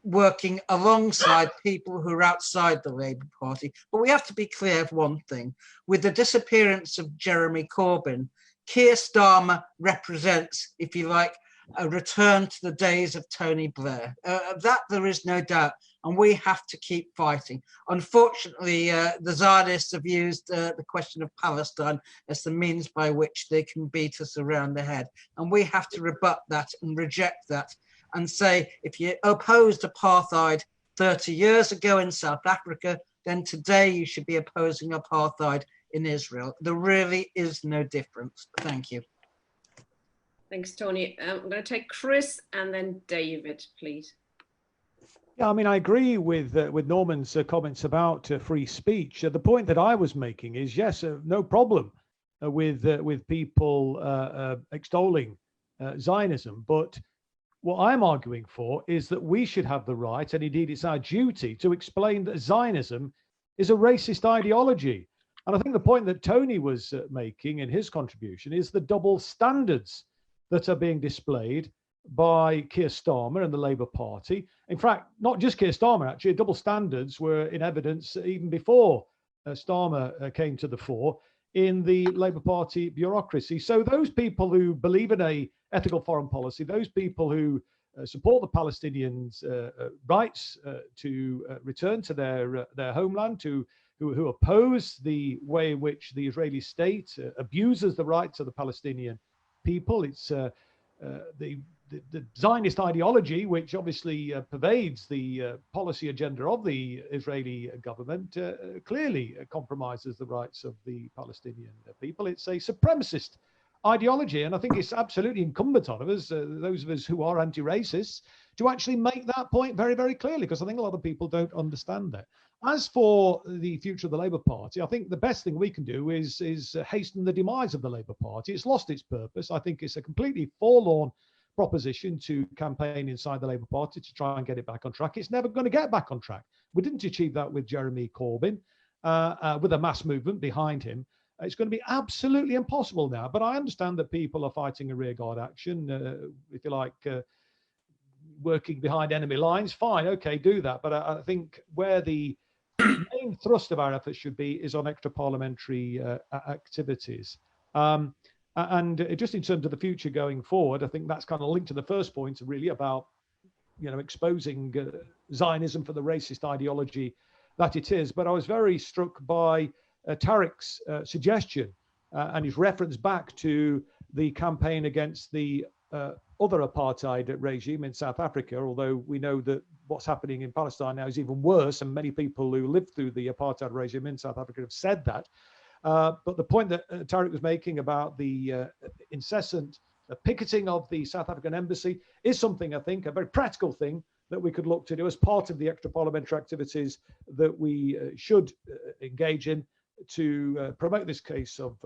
working alongside people who are outside the Labour Party. But we have to be clear of one thing. With the disappearance of Jeremy Corbyn, Keir Starmer represents, if you like, a return to the days of Tony Blair. That there is no doubt, and we have to keep fighting. Unfortunately, the Zionists have used the question of Palestine as the means by which they can beat us around the head. And we have to rebut that and reject that and say, if you opposed apartheid 30 years ago in South Africa, then today you should be opposing apartheid in Israel. There really is no difference. Thank you. Thanks, Tony. I'm going to take Chris and then David, please. Yeah, I mean, I agree with Norman's comments about free speech. The point that I was making is, yes, no problem with people extolling Zionism, but what I'm arguing for is that we should have the right, and indeed it's our duty, to explain that Zionism is a racist ideology. And I think the point that Tony was making in his contribution is the double standards that are being displayed by Keir Starmer and the Labour Party. In fact, not just Keir Starmer, actually, double standards were in evidence even before Starmer came to the fore in the Labour Party bureaucracy. So those people who believe in a ethical foreign policy, those people who support the Palestinians' rights to return to their homeland, who oppose the way in which the Israeli state abuses the rights of the Palestinian people. It's the Zionist ideology, which obviously pervades the policy agenda of the Israeli government, clearly compromises the rights of the Palestinian people. It's a supremacist ideology. And I think it's absolutely incumbent on us, those of us who are anti-racists, to actually make that point very, very clearly, because I think a lot of people don't understand that. As for the future of the Labour Party, I think the best thing we can do is hasten the demise of the Labour Party. It's lost its purpose. I think it's a completely forlorn proposition to campaign inside the Labour Party to try and get it back on track. It's never going to get back on track. We didn't achieve that with Jeremy Corbyn, with a mass movement behind him. It's going to be absolutely impossible now. But I understand that people are fighting a rearguard action, if you like, working behind enemy lines. Fine, okay, do that. But I think where the main thrust of our efforts should be is on extra parliamentary activities. And just in terms of the future going forward, I think that's kind of linked to the first point, really about, exposing Zionism for the racist ideology that it is. But I was very struck by Tariq's suggestion and his reference back to the campaign against the other apartheid regime in South Africa, although we know that what's happening in Palestine now is even worse, and many people who lived through the apartheid regime in South Africa have said that. But the point that Tariq was making about the incessant picketing of the South African embassy is something, I think, a very practical thing that we could look to do as part of the extra parliamentary activities that we should engage in to promote this case of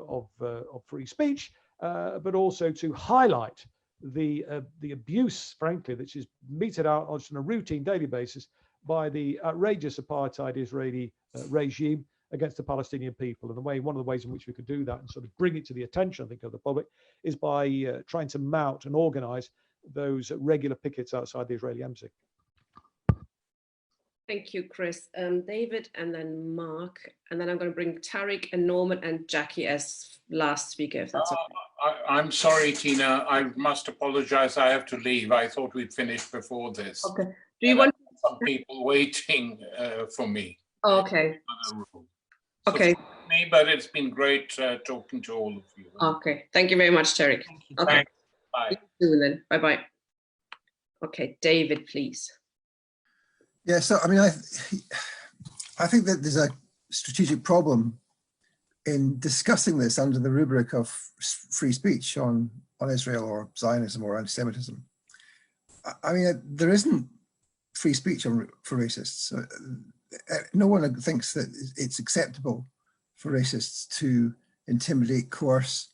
free speech, but also to highlight the abuse, frankly, that is meted out on a routine daily basis by the outrageous apartheid Israeli regime against the Palestinian people. And one of the ways in which we could do that and sort of bring it to the attention, I think, of the public is by trying to mount and organize those regular pickets outside the Israeli embassy. Thank you, Chris. David, and then Mark, and then I'm going to bring Tariq and Norman and Jackie as last speaker, if that's okay. I'm sorry, Tina. I must apologize. I have to leave. I thought we'd finished before this. Okay. Do you want some people waiting for me? Oh, okay. Okay. Me, but it's been great talking to all of you. Okay. Thank you very much, Tariq. Okay. Thanks. Bye. Then. Bye-bye. Okay, David, please. Yeah, so I mean, I think that there's a strategic problem in discussing this under the rubric of free speech on Israel or Zionism or anti-Semitism. I mean, there isn't free speech for racists. No one thinks that it's acceptable for racists to intimidate, coerce,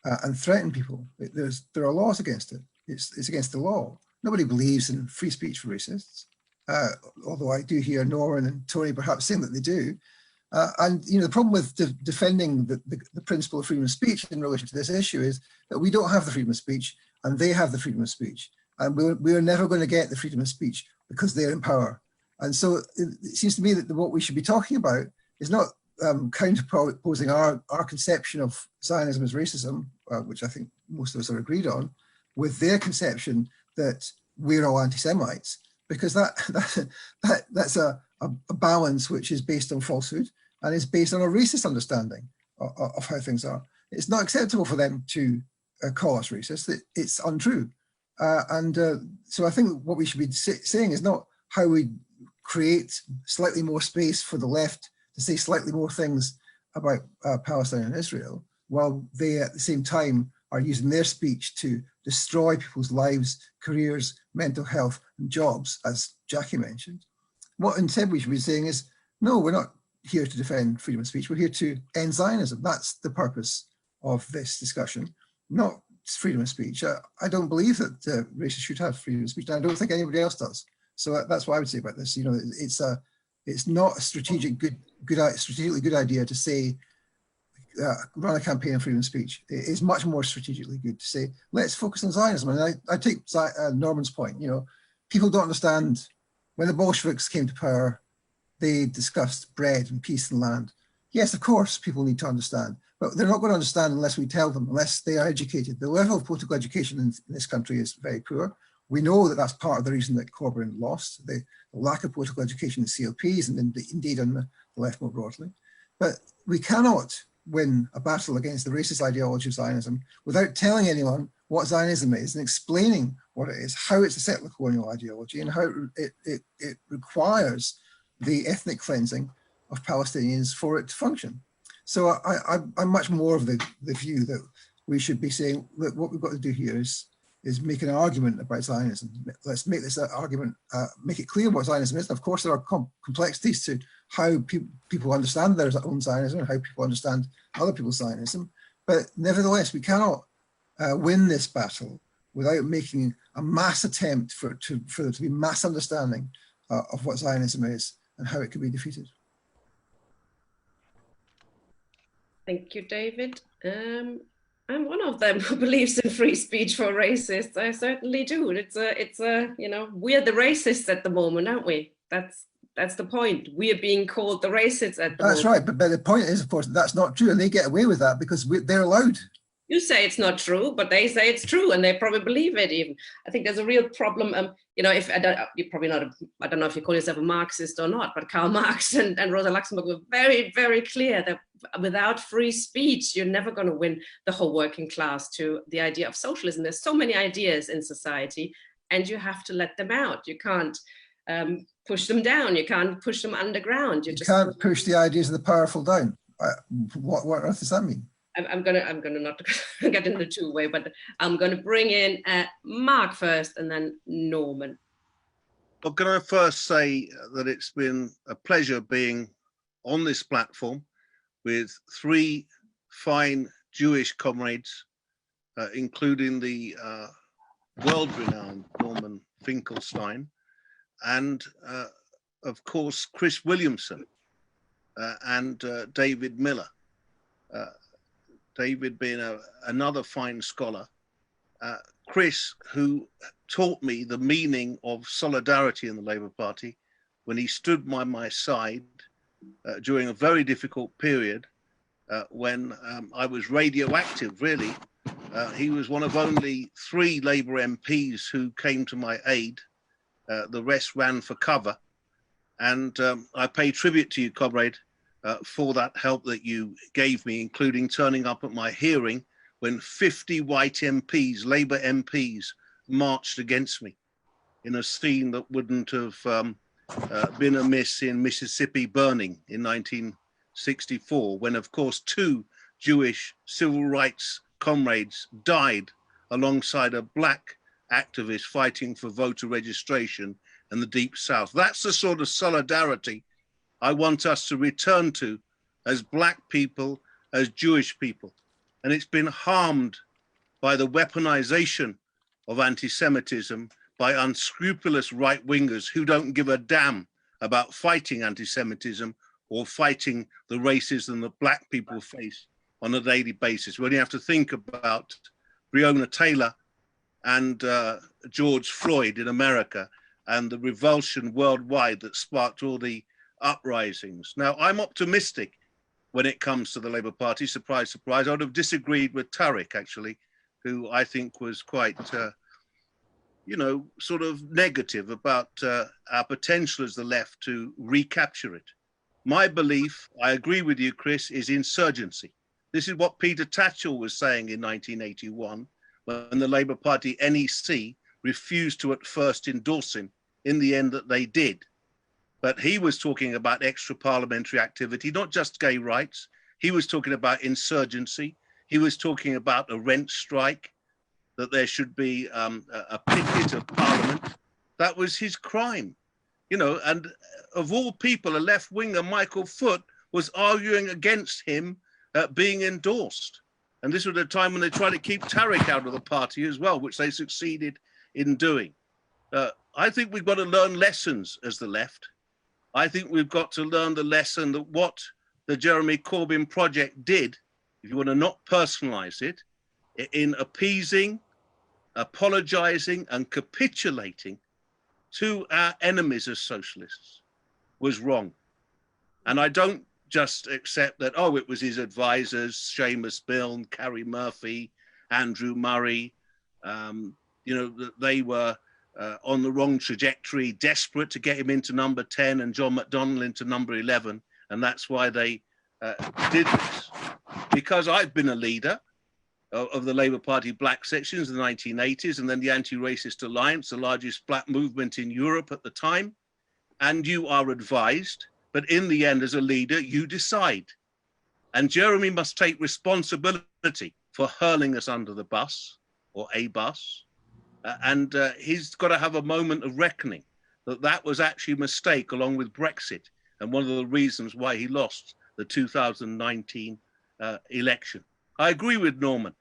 and threaten people. There are laws against it. It's against the law. Nobody believes in free speech for racists. Although I do hear Norman and Tony perhaps saying that they do. And the problem with defending the principle of freedom of speech in relation to this issue is that we don't have the freedom of speech and they have the freedom of speech. And we are never going to get the freedom of speech because they're in power. And so it seems to me that what we should be talking about is not counterposing our conception of Zionism as racism, which I think most of us are agreed on, with their conception that we're all anti-Semites. Because that's a balance which is based on falsehood and is based on a racist understanding of how things are. It's not acceptable for them to call us racist. It's untrue. So I think what we should be saying is not how we create slightly more space for the left to say slightly more things about Palestine and Israel, while they at the same time are using their speech to destroy people's lives, careers, mental health, and jobs, as Jackie mentioned. What instead we should be saying is, no, we're not here to defend freedom of speech. We're here to end Zionism. That's the purpose of this discussion, not freedom of speech. I don't believe that racists should have freedom of speech, and I don't think anybody else does. So that's what I would say about this. It's not a strategically good idea to say run a campaign on freedom of speech. It is much more strategically good to say, let's focus on Zionism. And I take Norman's point. People don't understand when the Bolsheviks came to power, they discussed bread and peace and land. Yes, of course, people need to understand, but they're not going to understand unless we tell them, unless they are educated. The level of political education in this country is very poor. We know that that's part of the reason that Corbyn lost, the lack of political education in CLPs and indeed on the left more broadly. But we cannot win a battle against the racist ideology of Zionism without telling anyone what Zionism is and explaining what it is, how it's a settler colonial ideology and how it requires the ethnic cleansing of Palestinians for it to function. So I'm much more of the view that we should be saying, look, what we've got to do here is make an argument about Zionism. Let's make this argument, make it clear what Zionism is. And of course, there are complexities to how people understand their own Zionism and how people understand other people's Zionism. But nevertheless, we cannot win this battle without making a mass attempt for there to be mass understanding of what Zionism is and how it can be defeated. Thank you, David. I'm one of them who believes in free speech for racists. I certainly do. It's a you know, we're the racists at the moment, aren't we? That's the point. We are being called the racists at the moment. That's right, but the point is, of course, that's not true, and they get away with that because they're allowed. You say it's not true, but they say it's true, and they probably believe it. Even I think there's a real problem. You know, if you're probably not, I don't know if you call yourself a Marxist or not, but Karl Marx and Rosa Luxemburg were very, very clear that without free speech, you're never going to win the whole working class to the idea of socialism. There's so many ideas in society, and you have to let them out. You can't push them down. You can't push them underground. You can't push the ideas of the powerful down. What on earth does that mean? I'm gonna not get into the two-way, but I'm gonna bring in Marc first and then Norman. Well, can I first say that it's been a pleasure being on this platform with three fine Jewish comrades, including the world-renowned Norman Finkelstein, and of course Chris Williamson and David Miller. David being another fine scholar, Chris, who taught me the meaning of solidarity in the Labour Party when he stood by my side during a very difficult period when I was radioactive, really. He was one of only 3 Labour MPs who came to my aid. The rest ran for cover. And I pay tribute to you, comrade, for that help that you gave me, including turning up at my hearing when 50 white MPs, Labour MPs, marched against me in a scene that wouldn't have been amiss in Mississippi burning in 1964, when, of course, 2 Jewish civil rights comrades died alongside a black activist fighting for voter registration in the Deep South. That's the sort of solidarity I want us to return to as black people, as Jewish people. And it's been harmed by the weaponization of anti-Semitism by unscrupulous right-wingers who don't give a damn about fighting anti-Semitism or fighting the racism that black people face on a daily basis. We only have to think about Breonna Taylor and George Floyd in America and the revulsion worldwide that sparked all the uprisings. Now, I'm optimistic when it comes to the Labour Party. Surprise, surprise. I would have disagreed with Tariq, actually, who I think was quite, you know, sort of negative about our potential as the left to recapture it. My belief, I agree with you, Chris, is insurgency. This is what Peter Tatchell was saying in 1981 when the Labour Party NEC refused to at first endorse him. In the end, that they did. But he was talking about extra parliamentary activity, not just gay rights. He was talking about insurgency. He was talking about a rent strike, that there should be a picket of parliament. That was his crime, you know, and of all people, a left winger, Michael Foot, was arguing against him being endorsed. And this was a time when they tried to keep Tariq out of the party as well, which they succeeded in doing. I think we've got to learn lessons as the left. I think we've got to learn the lesson that what the Jeremy Corbyn project did, if you want to not personalize it, in appeasing, apologizing and capitulating to our enemies as socialists was wrong. And I don't just accept that, oh, it was his advisors, Seamus Milne, Carrie Murphy, Andrew Murray, you know, that they were on the wrong trajectory, desperate to get him into number 10 and John McDonnell into number 11. And that's why they did this. Because I've been a leader of the Labour Party black sections in the 1980s and then the Anti-Racist Alliance, the largest black movement in Europe at the time. And you are advised, but in the end, as a leader, you decide. And Jeremy must take responsibility for hurling us under the bus or a bus. And he's got to have a moment of reckoning that that was actually a mistake along with Brexit and one of the reasons why he lost the 2019 election. I agree with Norman.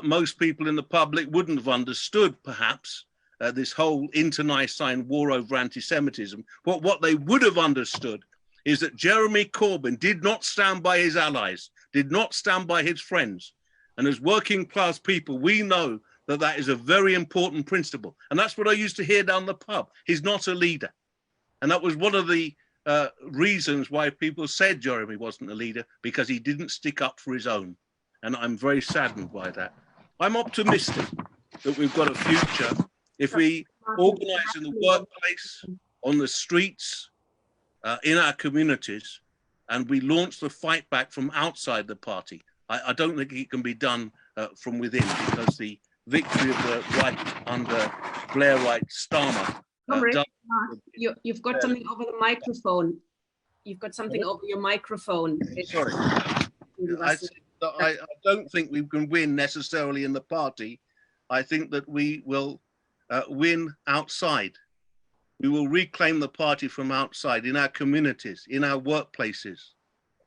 Most people in the public wouldn't have understood, perhaps, this whole internecine war over anti-Semitism. But what they would have understood is that Jeremy Corbyn did not stand by his allies, did not stand by his friends. And as working class people, we know that that is a very important principle. And that's what I used to hear down the pub. He's not a leader. And that was one of the reasons why people said Jeremy wasn't a leader, because he didn't stick up for his own. And I'm very saddened by that. I'm optimistic that we've got a future if we organise in the workplace, on the streets, in our communities, and we launch the fight back from outside the party. I don't think it can be done from within, because the victory of the right under Blairite Starmer. You've got something over the microphone. You've got something over your microphone. Sorry. I don't think we can win necessarily in the party. I think that we will win outside. We will reclaim the party from outside, in our communities, in our workplaces,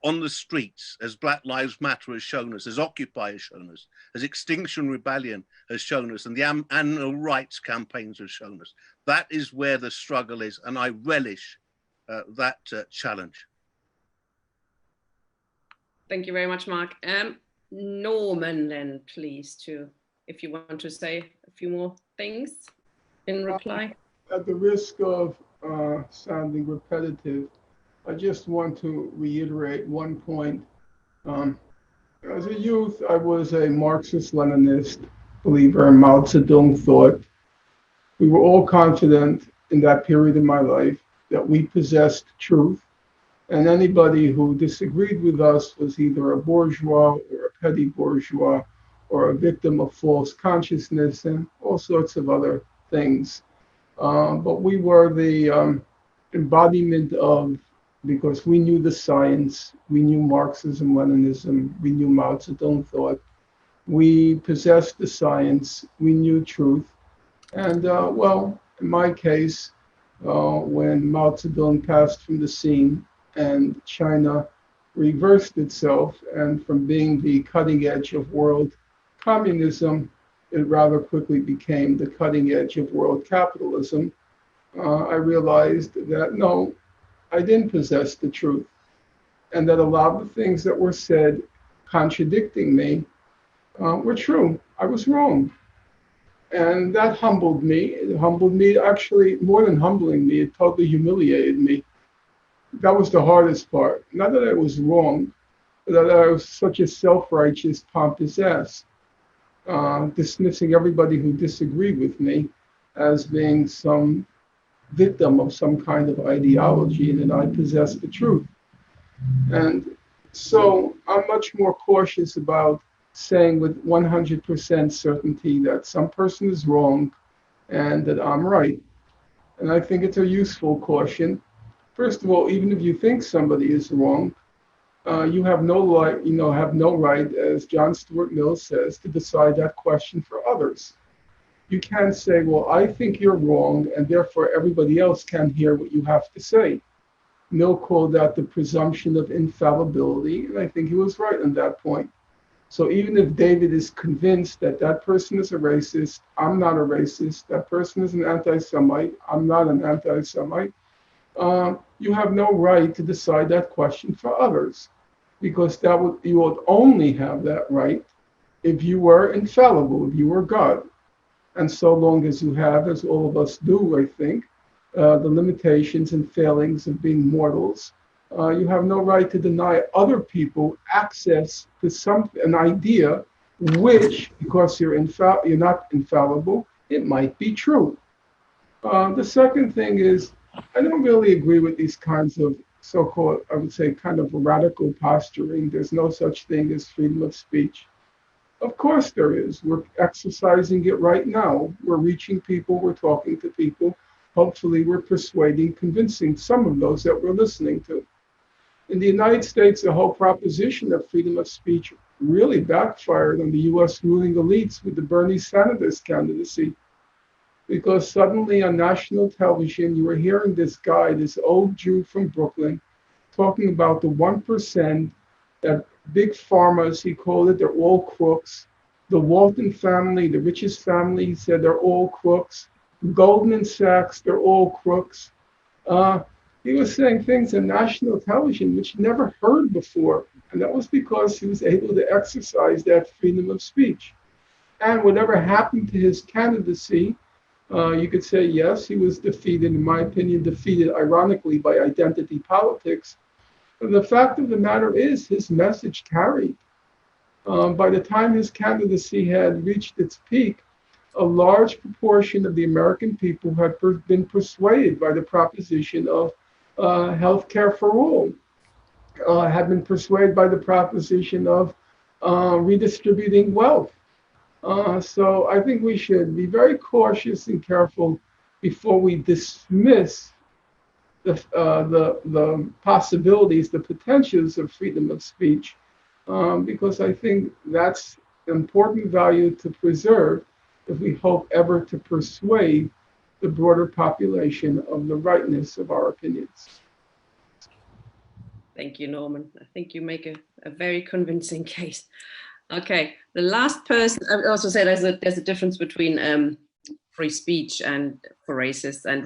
on the streets, as Black Lives Matter has shown us, as Occupy has shown us, as Extinction Rebellion has shown us, and the animal rights campaigns have shown us. That is where the struggle is, and I relish that challenge. Thank you very much, Mark. Norman, then, please, if you want to say a few more things in reply. At the risk of sounding repetitive, I just want to reiterate one point. As a youth, I was a Marxist-Leninist believer in Mao Zedong thought. We were all confident in that period of my life that we possessed truth, and anybody who disagreed with us was either a bourgeois or a petty bourgeois or a victim of false consciousness and all sorts of other things. But we were the embodiment of, because we knew the science, we knew Marxism, Leninism, we knew Mao Zedong thought, we possessed the science, we knew truth. And well, in my case, when Mao Zedong passed from the scene and China reversed itself, and from being the cutting edge of world communism, it rather quickly became the cutting edge of world capitalism, I realized that no, I didn't possess the truth, and that a lot of the things that were said contradicting me were true. I was wrong. And that humbled me. It humbled me, actually, more than humbling me, it totally humiliated me. That was the hardest part. Not that I was wrong, but that I was such a self-righteous, pompous ass, dismissing everybody who disagreed with me as being some victim of some kind of ideology, and that I possess the truth. And so I'm much more cautious about saying with 100% certainty that some person is wrong and that I'm right. And I think it's a useful caution. First of all, even if you think somebody is wrong, you have no right, as John Stuart Mill says, to decide that question for others. You can't say, well, I think you're wrong, and therefore everybody else can hear what you have to say. Mill called that the presumption of infallibility, and I think he was right on that point. So even if David is convinced that that person is a racist, I'm not a racist, that person is an anti-Semite, I'm not an anti-Semite, you have no right to decide that question for others, because you would only have that right if you were infallible, if you were God. And so long as you have, as all of us do, I think, the limitations and failings of being mortals, you have no right to deny other people access to an idea which, because you're not infallible, it might be true. The second thing is, I don't really agree with these kinds of so-called, I would say, kind of radical posturing. There's no such thing as freedom of speech. Of course there is. We're exercising it right now. We're reaching people, we're talking to people. Hopefully we're persuading, convincing some of those that we're listening to. In the United States, the whole proposition of freedom of speech really backfired on the US ruling elites with the Bernie Sanders candidacy. Because suddenly on national television, you were hearing this guy, this old Jew from Brooklyn, talking about the 1%, that big pharma, as he called it, they're all crooks. The Walton family, the richest family, he said they're all crooks. Goldman Sachs, they're all crooks. He was saying things on national television which never heard before. And that was because he was able to exercise that freedom of speech. And whatever happened to his candidacy, you could say, yes, he was defeated, in my opinion, defeated ironically by identity politics. But the fact of the matter is his message carried. By the time his candidacy had reached its peak, a large proportion of the American people had been persuaded by the proposition of health care for all, had been persuaded by the proposition of redistributing wealth. So I think we should be very cautious and careful before we dismiss the possibilities, the potentials of freedom of speech, because I think that's an important value to preserve if we hope ever to persuade the broader population of the rightness of our opinions. Thank you, Norman. I think you make a very convincing case. Okay, the last person, I would also say there's a difference between free speech and for racists and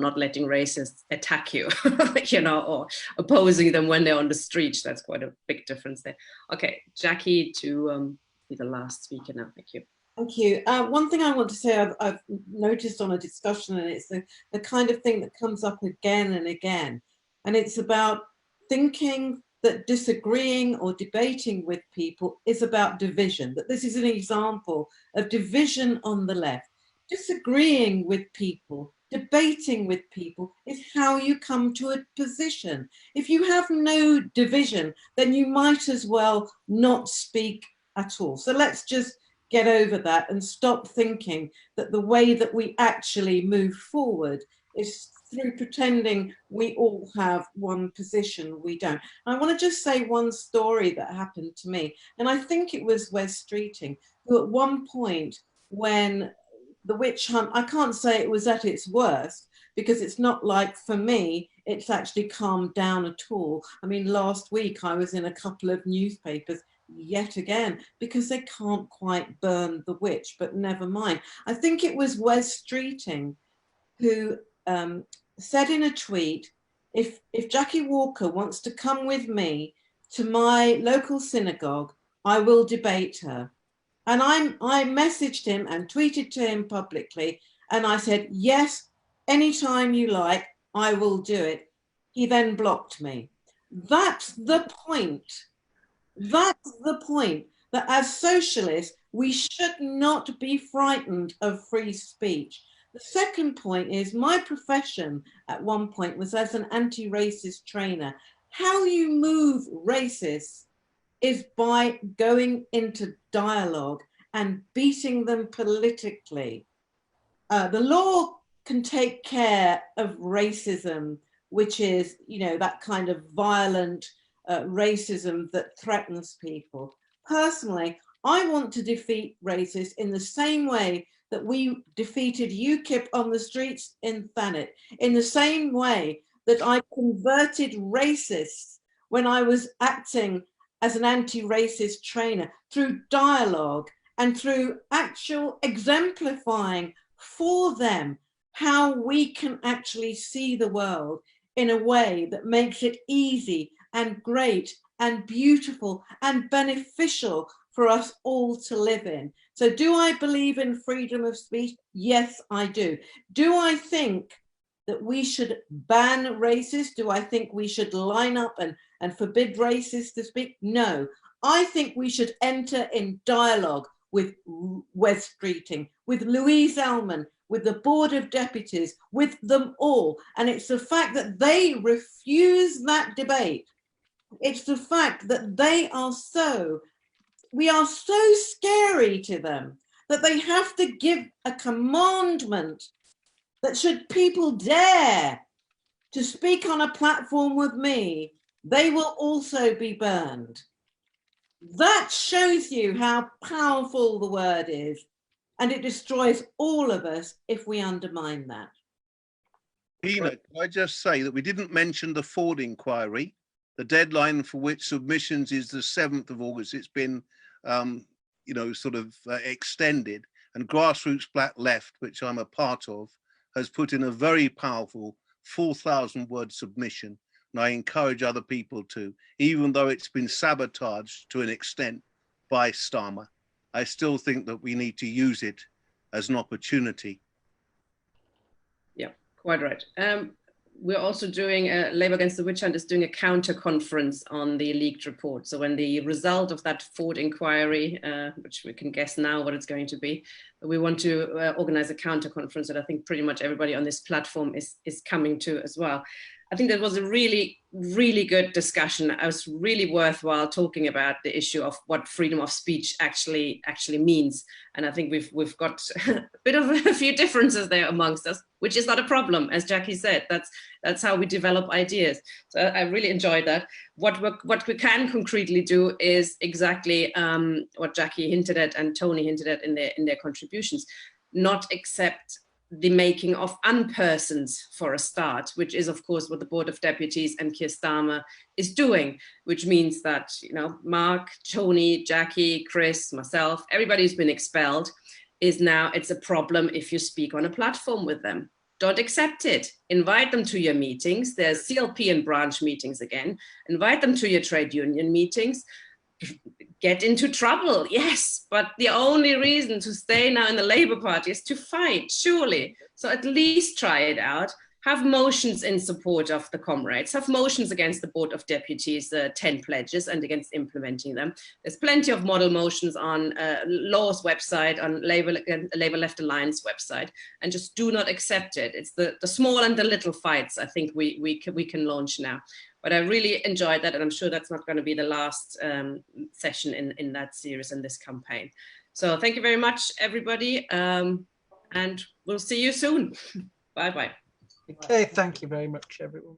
not letting racists attack you, or opposing them when they're on the street. That's quite a big difference there. Okay, Jackie, to be the last speaker now. Thank you. Thank you. One thing I want to say I've noticed on a discussion, and it's the kind of thing that comes up again and again, and it's about thinking that disagreeing or debating with people is about division, that this is an example of division on the left. Disagreeing with people, debating with people is how you come to a position. If you have no division, then you might as well not speak at all. So let's just get over that and stop thinking that the way that we actually move forward is through pretending we all have one position. We don't. I want to just say one story that happened to me, and I think it was Wes Streeting, who at one point, when the witch hunt, I can't say it was at its worst, because it's not like, for me, it's actually calmed down at all. I mean, last week I was in a couple of newspapers yet again, because they can't quite burn the witch, but never mind. I think it was Wes Streeting who said in a tweet, if Jackie Walker wants to come with me to my local synagogue, I will debate her. And I messaged him and tweeted to him publicly, and I said, yes, anytime you like, I will do it. He then blocked me. That's the point. That's the point, that as socialists, we should not be frightened of free speech. The second point is, my profession at one point was as an anti-racist trainer. How you move racists is by going into dialogue and beating them politically. The law can take care of racism, which is, that kind of violent racism that threatens people. Personally, I want to defeat racists in the same way that we defeated UKIP on the streets in Thanet, in the same way that I converted racists when I was acting as an anti-racist trainer, through dialogue and through actual exemplifying for them how we can actually see the world in a way that makes it easy and great and beautiful and beneficial for us all to live in. So do I believe in freedom of speech? Yes, I do. Do I think that we should ban racists? Do I think we should line up and forbid racists to speak? No. I think we should enter in dialogue with Wes Streeting, with Louise Ellman, with the Board of Deputies, with them all. And it's the fact that they refuse that debate. It's the fact that we are so scary to them that they have to give a commandment that should people dare to speak on a platform with me, they will also be burned. That shows you how powerful the word is, and it destroys all of us if we undermine that. Tina, can I just say that we didn't mention the Ford inquiry, the deadline for which submissions is the 7th of August. It's been, you know, sort of extended, and Grassroots Black Left, which I'm a part of, has put in a very powerful 4,000-word submission. And I encourage other people to, even though it's been sabotaged to an extent by Starmer, I still think that we need to use it as an opportunity. Yeah, quite right. We're also doing, Labour Against the Witch Hunt is doing a counter conference on the leaked report. So when the result of that Ford inquiry, which we can guess now what it's going to be, we want to organize a counter conference that I think pretty much everybody on this platform is coming to as well. I think that was a really, really good discussion. It was really worthwhile talking about the issue of what freedom of speech actually means. And I think we've got a bit of a few differences there amongst us, which is not a problem, as Jackie said. That's how we develop ideas. So I really enjoyed that. What we can concretely do is exactly what Jackie hinted at and Tony hinted at in their contributions. Not accept the making of unpersons for a start, which is of course what the Board of Deputies and Keir Starmer is doing, which means that, you know, Marc, Tony, Jackie, Chris, myself, everybody who's been expelled is now, it's a problem if you speak on a platform with them. Don't accept it. Invite them to your meetings. There's CLP and branch meetings again. Invite them to your trade union meetings. Get into trouble, yes, but the only reason to stay now in the Labour Party is to fight, surely. So at least try it out. Have motions in support of the comrades, have motions against the Board of Deputies, 10 pledges, and against implementing them. There's plenty of model motions on Law's website, on Labour Left Alliance website, and just do not accept it. It's the small and the little fights I think we can launch now. But I really enjoyed that, and I'm sure that's not going to be the last session in that series, in this campaign. So thank you very much, everybody, and we'll see you soon. Bye-bye. Okay, thank you very much, everyone.